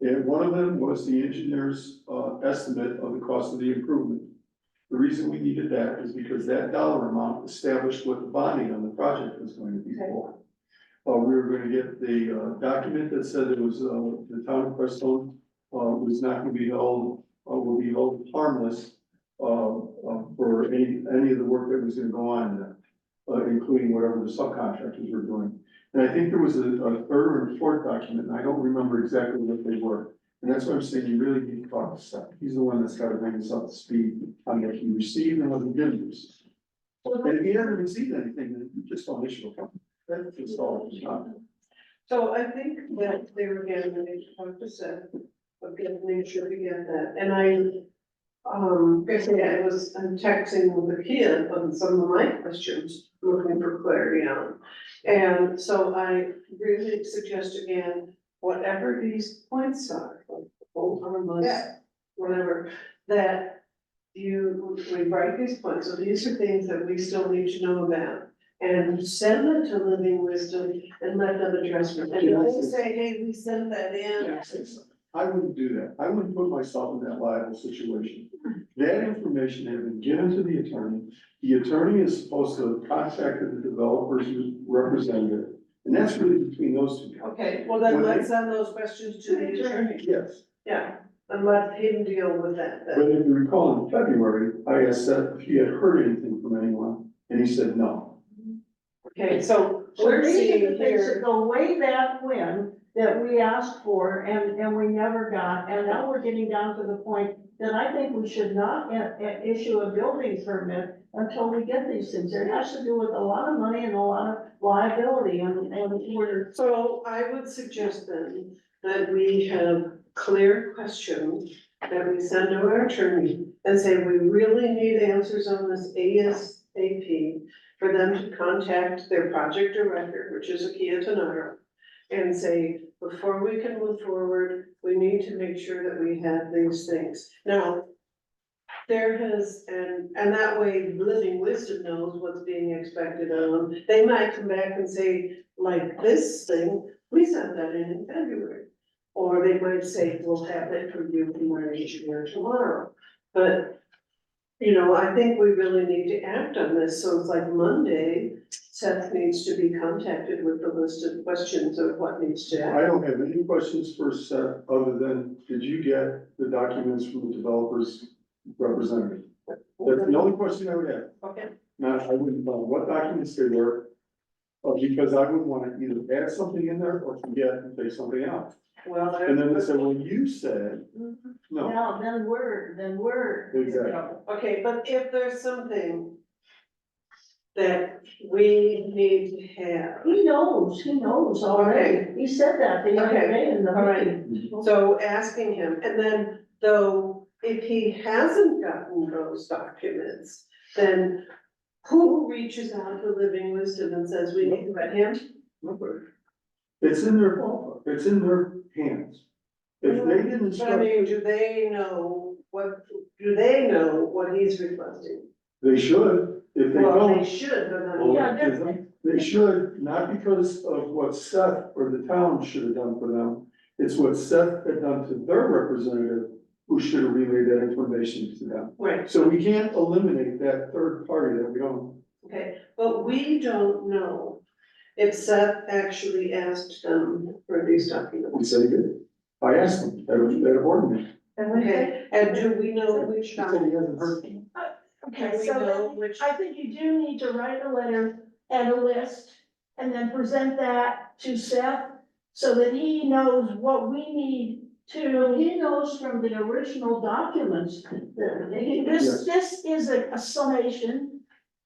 And one of them was the engineer's, estimate of the cost of the improvement. The reason we needed that is because that dollar amount established what the bonding on the project was going to be for. We were gonna get the, document that said it was, the town of Crestone, was not gonna be held, will be held harmless, for any of the work that was gonna go on there, including whatever the subcontractors were doing. And I think there was a third and fourth document, and I don't remember exactly what they were. And that's why I'm saying you really need to talk to Seth. He's the one that's gotta bring us up to speed on what he received and what he didn't receive. And if he hasn't received anything, then you just don't issue a comment. That's just all it's not. So I think that they were getting an Seth, of getting make sure to get that, and basically I'm texting with the kid on some of my questions, looking for clarity on. And so I really suggest again, whatever these points are, like old harmless, whatever, that we write these points, so these are things that we still need to know about. And send it to Living Wisdom and let them address it. And if they say, hey, we sent that in. I wouldn't do that. I wouldn't put myself in that liable situation. That information had been given to the attorney. The attorney is supposed to have contacted the developer's representative And that's really between those two guys. Okay, well then When I- let's send those questions to the attorney. Yes, Yeah, and let him deal with that but then. if you recall in February, I asked Seth if he had heard anything from anyone, and he said no. Okay, so So we're these are seeing the things that here, go way back when, that we asked for and we never got, and now we're getting down to the point that I think we should not issue a building permit until we get these things. It has to do with a lot of money and a lot of liability and we're. so I would suggest then that we have clear questions that we send to our attorney and say, we really need answers on this ASAP for them to contact their project director, which is Akia Tanaro, and say, before we can move forward, we need to make sure that we have these things. Now, there has, and that way Living Wisdom knows what's being expected of them. They might come back and say, like this thing, we sent that in February. Or they might say, we'll have it for you from our engineer tomorrow. But, you know, I think we really need to act on this, so it's like Monday, Seth needs to be contacted with the list of questions of what needs to happen. I don't have any questions for Seth, other than, did you get the documents from the developer's representative? That's the only question I would have. Okay, Now, I wouldn't know what documents they were, because I would wanna either add something in there or forget and take something out. well, And then they said, well, you said, no, Now, then we're. Exactly. okay, but if there's something that we need to have, He knows already. He said that the other Okay. day in the All right. meeting. so asking him, and then though, if he hasn't gotten those documents, then who reaches out to Living Wisdom and says, we need to let him? nobody. It's in their ballpark, it's in their hands. If they didn't But I mean, instruct, do they know what he's requesting? they should, if they Well, they don't. should, but I well, mean, Yeah, if definitely. They should, not because of what Seth or the town should have done for them. It's what Seth had done to their representative, who should have relayed that information to them. right, So we can't eliminate that third party that we don't. okay, but we don't know if Seth actually asked them for these We documents. say that. I asked them, at a board meeting. Okay, and do we know which He said he documents? hasn't heard them. Can Okay, we so know then, which? I think you do need to write a letter and a list, and then present that to Seth, so that he knows what we need to. He knows from the original documents that This is a summation.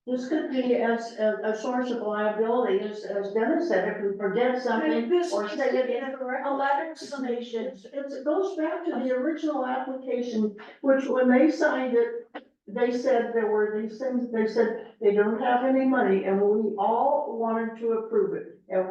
this could be a source of liability, as Dennis said, if we forget something This or needs say to it be incorrectly. a letter summation. It goes back to the original application, which when they signed it, they said there were these things, they said they don't have any money, and we all wanted to approve it. And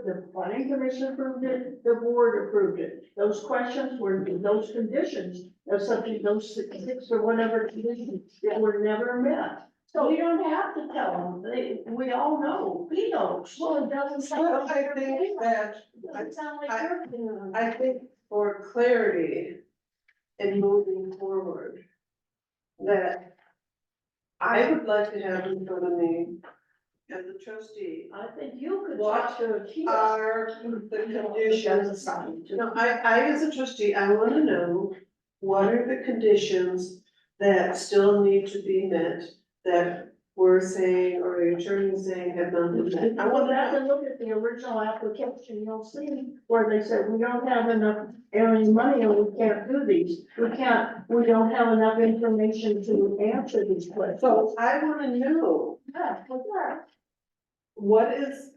the planning commission approved it, the board approved it. Those questions were, those conditions, subject, those six or whatever conditions that were never met. So we don't have to tell them, we all know, he knows. Well, it doesn't sound Well, like. I think that, It doesn't sound like I- you're putting it on. I think for clarity in moving forward, that I would like to have in front of me as a trustee, I think you could What talk to a kid. are the conditions. You No, I as a trustee, I wanna know, what are the conditions that still need to be met, that we're saying, or the attorney is saying have not been met? I Go want back to and look at the original application, you'll see where they said, we don't have enough any money and we can't do these. We don't have enough information to answer these questions. so I wanna know, Yeah, well, yeah. what is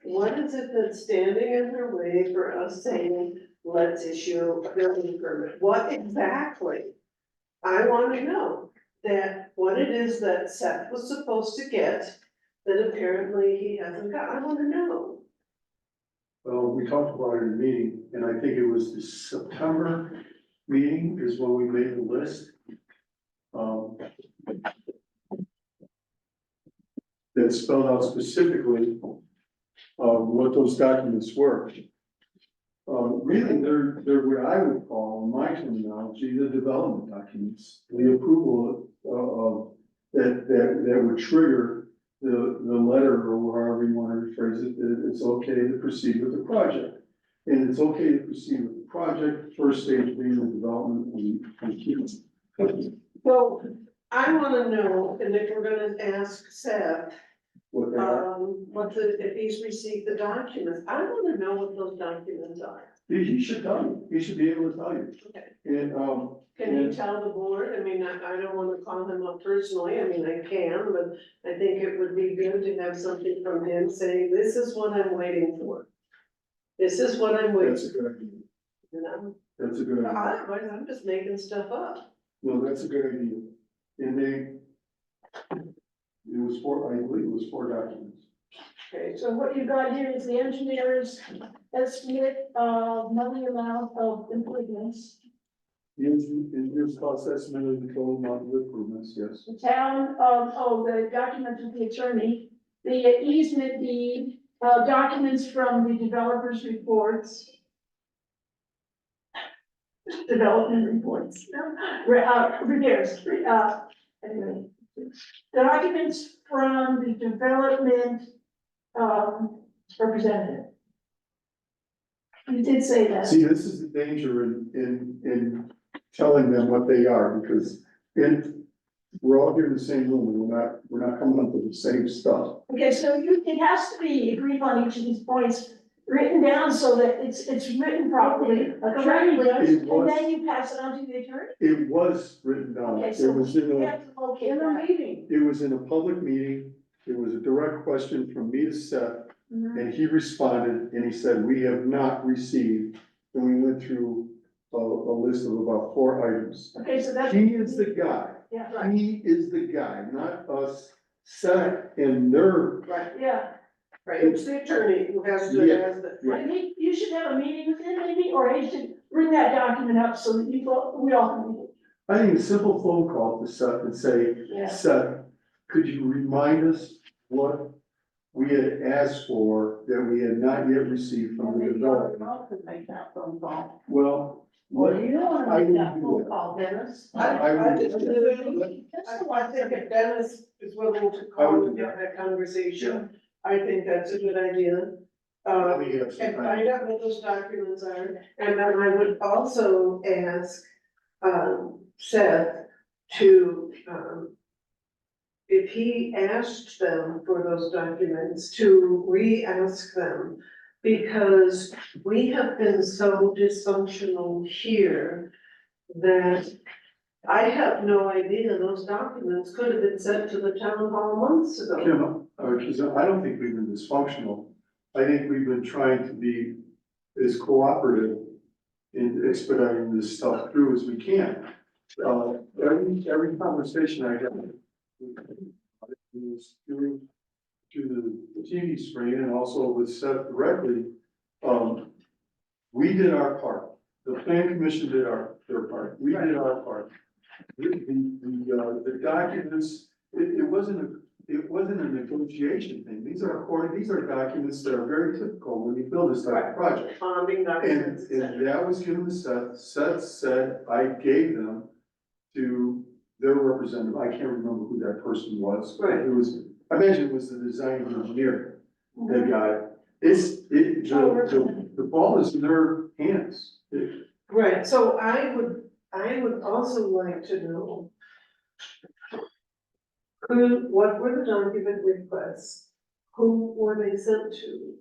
it that's standing in their way for us saying, let's issue a building permit? What exactly? I wanna know that, what it is that Seth was supposed to get, that apparently he hasn't got, I wanna know. Well, we talked about it in the meeting, and I think it was the September meeting is when we made the list. That spelled out specifically, what those documents were. Really, they're what I would call, in my terminology, the development documents, the approval of, that would trigger the letter, or however you wanna rephrase it, that it's okay to proceed with the project. And it's okay to proceed with the project, first stage being the development and keep. Well, I wanna know, and if we're gonna ask Seth, What they are. if he's received the documents, I wanna know what those documents are. He should tell you, he should be able to tell you. Okay. And, Can you Yeah. tell the board? I mean, I don't wanna call him up personally, I mean, I can, but I think it would be good to have something from him saying, this is what I'm waiting for. This is what I'm waiting, that's a good idea, you know? that's a good idea. Otherwise, I'm just making stuff up. No, that's a good idea. And it was I believe it was 4 documents. Okay, So what you got here is the engineer's estimate of money amount of improvements. The engineer's cost estimate of the total amount of improvements, yes. The town, the documents of the attorney, the easement deed, documents from the developers' reports. Development reports, repairs, anyway. The documents from the development, representative. You did say that. See, this is the danger in telling them what they are, because we're all here in the same room, and we're not coming up with the same stuff. Okay, so it has to be agreed on each of these points, written down so that it's written properly, correctly, It was- and then you pass it on to the attorney. It was written down, Okay, it so was in we a, have to locate in a that. meeting. it was in a public meeting, it was a direct question from me to Seth, Mhm. and he responded, and he said, we have not received, and we went through a list of about 4 items. Okay, so that's. He is the guy, Yeah, right, he is the guy, not us, Seth and their, Right, yeah. right, it's the attorney who has to, Yeah. has the. Yeah. I think you should have a meeting with him maybe, or he should bring that document up so that we all can read it. I think a simple phone call to Seth and say, Yeah. Seth, could you remind us what we had asked for that we had not yet received from the developer? could make that phone call. Well. Or you don't wanna I make will that do phone that. call, Dennis. I just, would- I think if Dennis is willing to I call would and do have that conversation, I think that's a good idea. We have some And time. find out what those documents are, and then I would also ask, Seth to, if he asked them for those documents, to re-ask them. Because we have been so dysfunctional here that I have no idea those documents could have been sent to the town hall months ago. Kim, I don't think we've been dysfunctional. I think we've been trying to be as cooperative in expediting this stuff through as we can. Every conversation I had was through the TV screen and also with Seth directly. We did our part. The plan commission did their part. We did our part. The documents, it wasn't a negotiation thing. These are documents that are very typical when you build this type of project. Bonding documents, et And cetera. that was given to Seth. Seth said, I gave them to their representative. I can't remember who that person was. Right. It was, I imagine it was the design engineer Mm-hmm. that got it. The ball is in their hands. Right, so I would also like to know what were the document requests? Who were they sent to?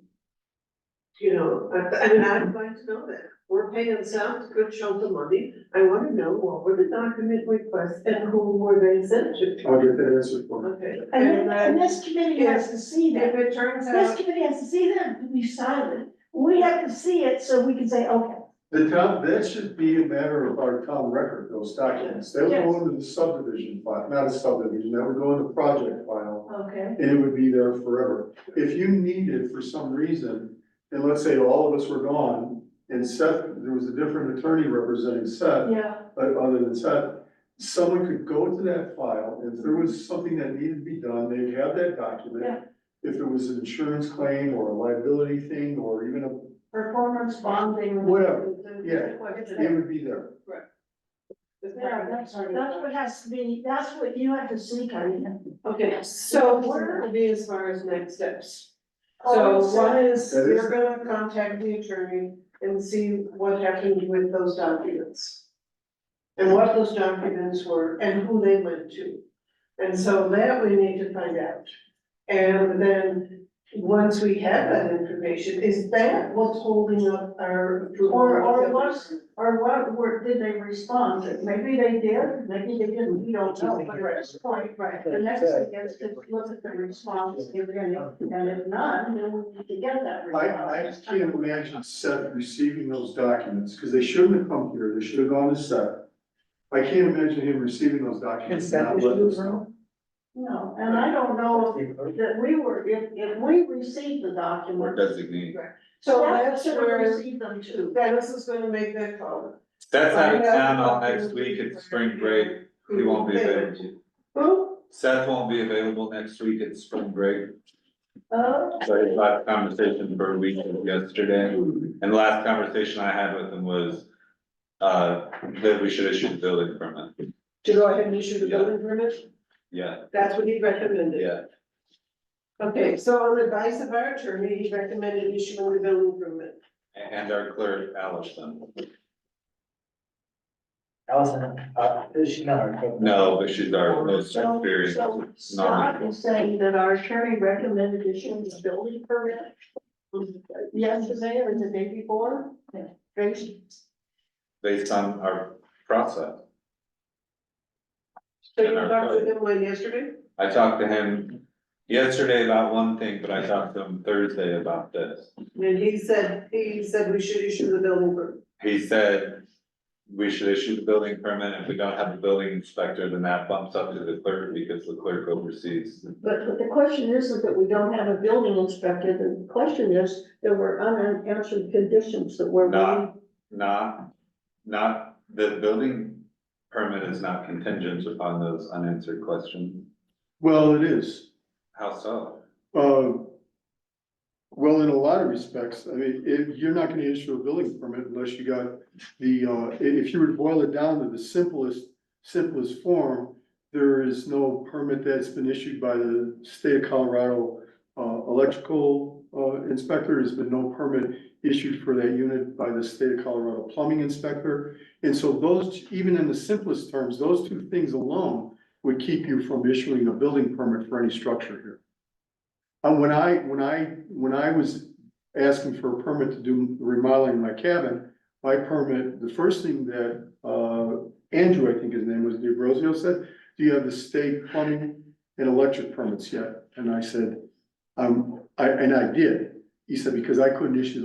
You know, I mean, I'd like to know that. We're paying South a good chunk of money. I want to know what were the document requests and who were they sent to? I'll get that answer for you. Okay. And this committee has to see If that. it turns This out, committee has to see them to be silent. We have to see it so we can say, okay. The town, that should be a matter of our town record, those documents. They would go into the subdivision file, not a subdivision, that would go into the project file. Okay. And it would be there forever. If you needed for some reason, and let's say all of us were gone, and Seth, there was a different attorney representing Seth, Yeah, but other than Seth, someone could go to that file, and if there was something that needed to be done, they'd have that document. Yeah. If it was an insurance claim or a liability thing, or even a, Performance bonding. whatever, yeah, it would be there. Yeah, that's what has to be, that's what you have to see, Karina. Okay, so where will be as far as next steps? So Oh, one is, That is- you're gonna contact the attorney and see what happened with those documents. And what those documents were and who they went to. And so that we need to find out. And then, once we have that information, is that what's holding up our approval? Or what, did they respond? Maybe they did, maybe they didn't, we don't know, but at this point, Right. the next thing is to look at the response, if any, and if none, then we need to get that I response. can't imagine Seth receiving those documents, because they shouldn't have come here, they should have gone to Seth. I can't imagine him receiving those documents and not letting us know. No, and I don't know that we were, if we received the Or document, designate. So that's that's should have where received them too. Dennis is gonna make that call. Seth's out of town all next week, it's spring break, he won't be available. Who? Seth won't be available next week, it's spring break. Oh, So his last conversation for a week was yesterday, and the last conversation I had with him was, that we should issue the building permit. To go ahead and issue the Yeah. building permit? Yeah, That's what he recommended. yeah, Okay, so on advice of our attorney, he recommended issuing the building permit. and our clerk Allison. Allison, is she not? No, but she's our most so experienced. Scott is saying that our attorney recommended issuing the building permit yesterday or the day before. Based on our process. So you And our talked code. to him when yesterday? I talked to him yesterday about one thing, but I talked to him Thursday about this. And he said we should issue the building permit. He said we should issue the building permit, if we don't have a building inspector, then that bumps up to the clerk, because the clerk oversees. But the question isn't that we don't have a building inspector, the question is, there were unanswered conditions that were. Not, the building permit is not contingent upon those unanswered questions. Well, it is. How so? Well, in a lot of respects, I mean, if you're not gonna issue a building permit unless you got the, if you were to boil it down to the simplest form, there is no permit that's been issued by the state of Colorado, electrical, inspector. There's been no permit issued for that unit by the state of Colorado plumbing inspector. And so those, even in the simplest terms, those two things alone would keep you from issuing a building permit for any structure here. And when I was asking for a permit to do remodeling my cabin, my permit, the first thing that, Andrew, I think his name was, D'Ambrosio said, do you have the state plumbing and electric permits yet? And I said, and I did. He said, because I couldn't issue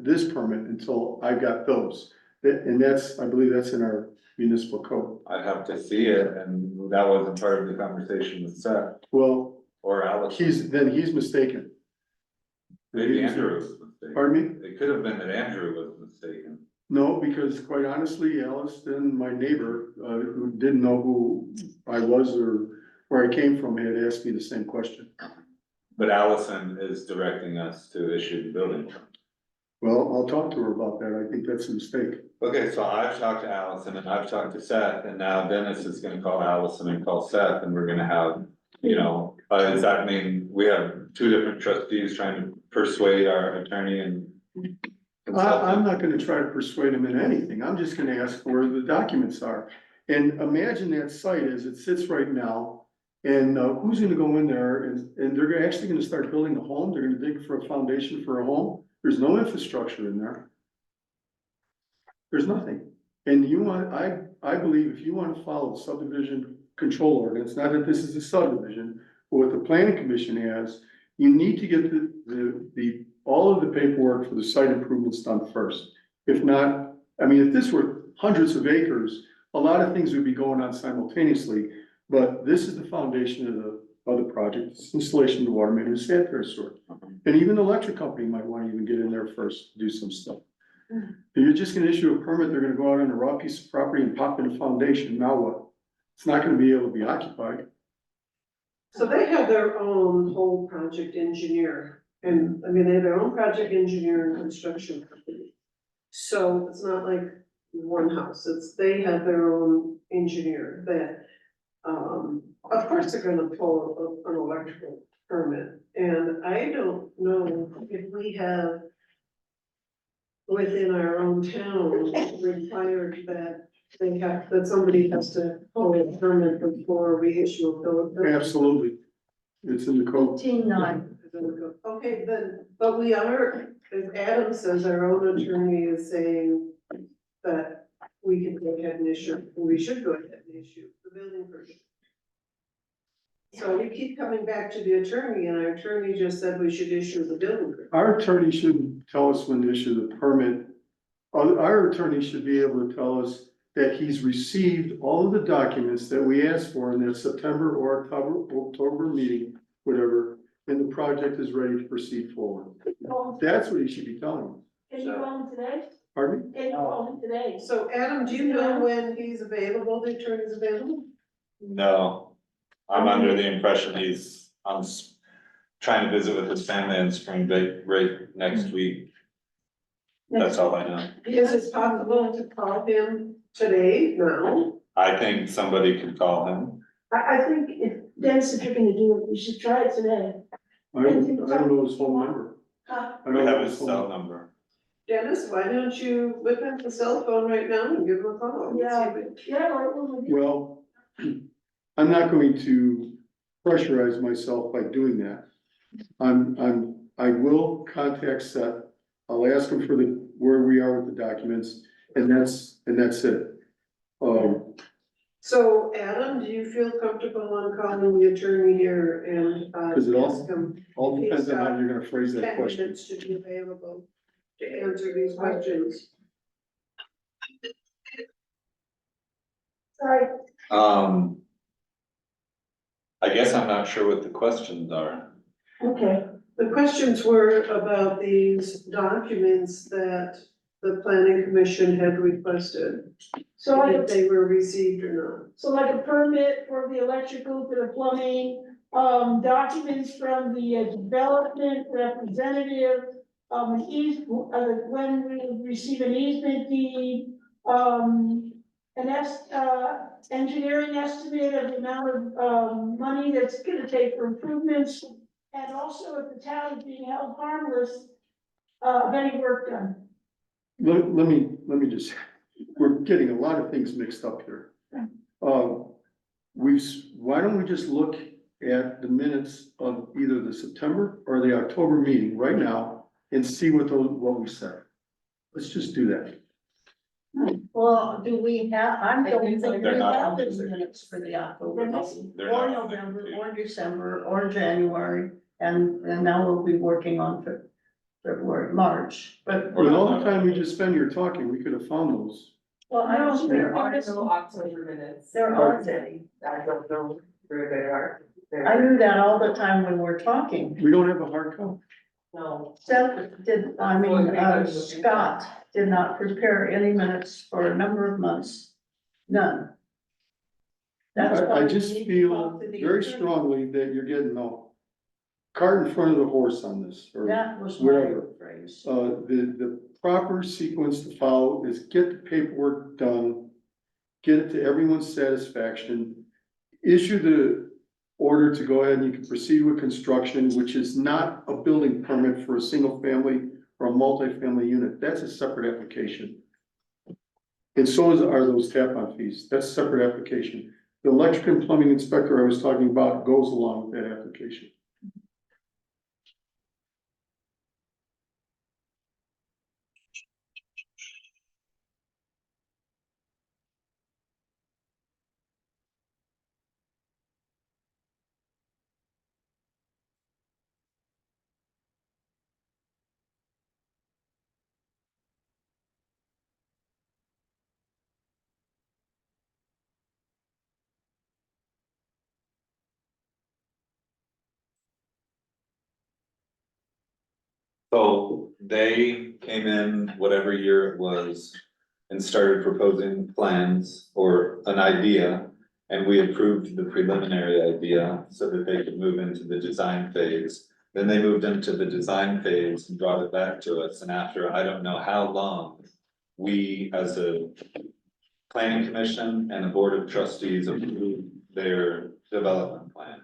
this permit until I got those. And that's, I believe that's in our municipal code. I'd have to see it, and that wasn't part of the conversation with Seth Well, or Alex. he's mistaken. Maybe Andrew was mistaken. Pardon me? It could have been that Andrew was mistaken. No, because quite honestly, Allison, my neighbor, who didn't know who I was or where I came from, had asked me the same question. But Allison is directing us to issue the building permit. Well, I'll talk to her about that. I think that's a mistake. Okay, so I've talked to Allison and I've talked to Seth, and now Dennis is gonna call Allison and call Seth, and we're gonna have, does that mean we have two different trustees trying to persuade our attorney and I'm consultant? not gonna try to persuade him in anything. I'm just gonna ask where the documents are. And imagine that site as it sits right now. And, who's gonna go in there and they're actually gonna start building a home. They're gonna dig for a foundation for a home. There's no infrastructure in there. There's nothing. And I believe if you wanna follow the subdivision control ordinance, not that this is a subdivision, but what the planning commission has, you need to get all of the paperwork for the site improvements done first. If not, I mean, if this were hundreds of acres, a lot of things would be going on simultaneously. But this is the foundation of the project, it's installation of the water main and sanitary sewer. And even the electric company might wanna even get in there first, to do some stuff. If you're just gonna issue a permit, they're gonna go out on a raw piece of property and pop in a foundation, now what? It's not gonna be able to be occupied. So they have their own whole project engineer, and, I mean, they have their own project engineer and construction company. So it's not like one house, they have their own engineer that, of course, they're gonna pull an electrical permit, and I don't know if we have within our own town required that that somebody has to pull a permit before we issue a bill of permit. Absolutely. It's in the code. 15-9. Okay, then, but we are, as Adam says, our own attorney is saying that we can go ahead and issue, we should go ahead and issue the building permit. So we keep coming back to the attorney, and our attorney just said we should issue the building permit. Our attorney shouldn't tell us when to issue the permit. Our attorney should be able to tell us that he's received all of the documents that we asked for in that September or October meeting, whatever, and the project is ready to proceed forward. That's what he should be telling us. Can you call him today? Pardon me? Can you call him today? So Adam, do you know when he's available, the attorney's available? No, I'm under the impression trying to visit with his family in Spring Bay right next week. That's all I know. Is it possible to call him today, now? I think somebody could call him. I think if, Dennis, if you're gonna do it, you should try it today. I don't know his phone number. Huh? I We don't have know his phone cell number. number. Dennis, why don't you whip out the cell phone right now and give him a call? Yeah. Yeah, or we Well, I'm not going to pressurize myself by doing that. I will contact Seth. I'll ask him for where we are with the documents, and that's it. So Adam, do you feel comfortable on calling the attorney here and, Does it all- ask him All depends on how you're gonna phrase that 10 question. minutes to be available to answer these questions? Sorry, I guess I'm not sure what the questions are. okay. The questions were about these documents that the planning commission had requested, So if like, they were received or so like a permit for the electrical, for the plumbing, documents from the development representative, an when we receive an easement deed, engineering estimate of the amount of, money that's gonna take for improvements, and also if the town is being held harmless, of any work done. Let me just, we're getting a lot of things mixed up here. Why don't we just look at the minutes of either the September or the October meeting right now and see what we said? Let's just do that. Well, do we have, I don't think we They're not have on those there. minutes for the October meeting, They're or not on there. November, or December, or January, and now we'll be working on February, March, but. With all the time we just spent here talking, we could have found those. Well, I don't, There are no October minutes. there aren't any. I don't know where they are. I knew that all the time when we're talking. We don't have a hard copy. No. Scott did not prepare any minutes for a number of months, none. That's why I we just need to feel talk to the very attorney. strongly that you're getting the cart in front of the horse on this, or That was my whatever. phrase. The proper sequence to follow is get the paperwork done, get it to everyone's satisfaction, issue the order to go ahead and you can proceed with construction, which is not a building permit for a single family or a multifamily unit. That's a separate application. And so are those tap-on fees. That's a separate application. The electric and plumbing inspector I was talking about goes along with that application. So they came in, whatever year it was, and started proposing plans or an idea. And we approved the preliminary idea so that they could move into the design phase. Then they moved into the design phase and brought it back to us, and after I don't know how long, we as a planning commission and a board of trustees approve their development plan.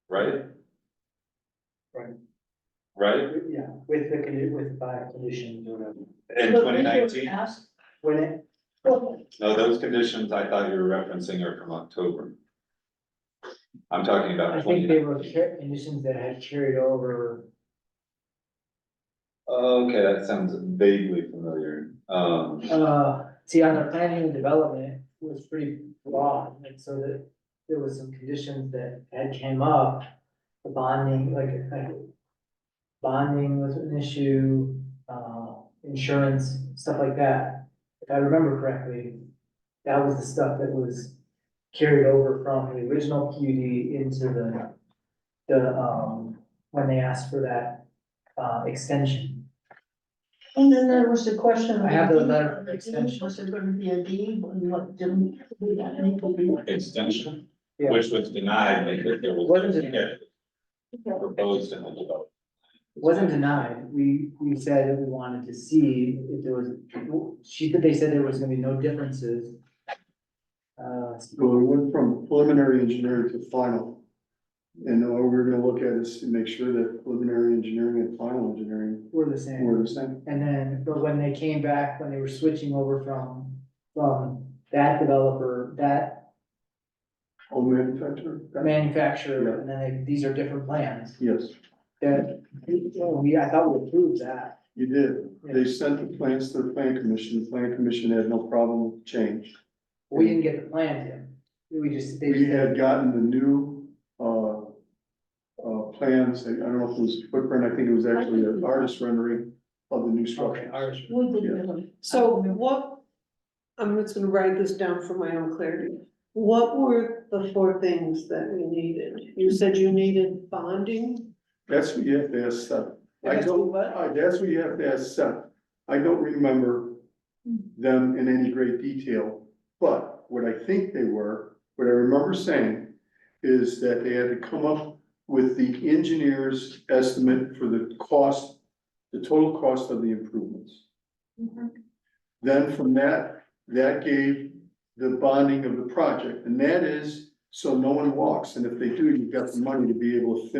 Right? Right. Right? Yeah, with with 5 conditions or whatever. In But we twenty were nineteen? asked- When it, No, those conditions I thought you were referencing are from October. I'm talking about I think they 2019. were conditions that had carried over. Okay, that sounds vaguely familiar. See, on the planning and development was pretty broad, and so that there was some conditions that had came up. The bonding, like bonding was an issue, insurance, stuff like that. If I remember correctly, that was the stuff that was carried over from the original PUD into when they asked for that, extension. And then there was the question. of I have the deed. letter of extension. Was there gonna be a deed, and what didn't, we got any to be? Extension, Yeah. which was denied because there was. Wasn't denied. Proposed in the development. Wasn't denied, we said that we wanted to see if there was, they said there was gonna be no differences. So it went from preliminary engineering to final. And all we're gonna look at is to make sure that preliminary engineering and final engineering We're the were same, the same. and then, but when they came back, when they were switching over from that developer, that Home manufacturer? manufacturer, and then these are different plans, Yes, that, I thought we approved that. you did. They sent the plans to the plan commission. The plan commission had no problem with the change. We didn't get the plans in, we just, they We just, had gotten the new, plans, I don't know if it was footprint, I think it was actually an artist rendering of the new okay, structure. ours. We did get them. So what, I'm just gonna write this down for my own clarity. What were the 4 things that we needed? You said you needed bonding? That's what you have to ask Seth. I That's don't, what? that's what you have to ask Seth. I don't remember them in any great detail, but what I think they were, what I remember saying is that they had to come up with the engineer's estimate for the cost, the total cost of the improvements. Then from that gave the bonding of the project, and that is so no one walks, and if they do, you've got the money to be able to finish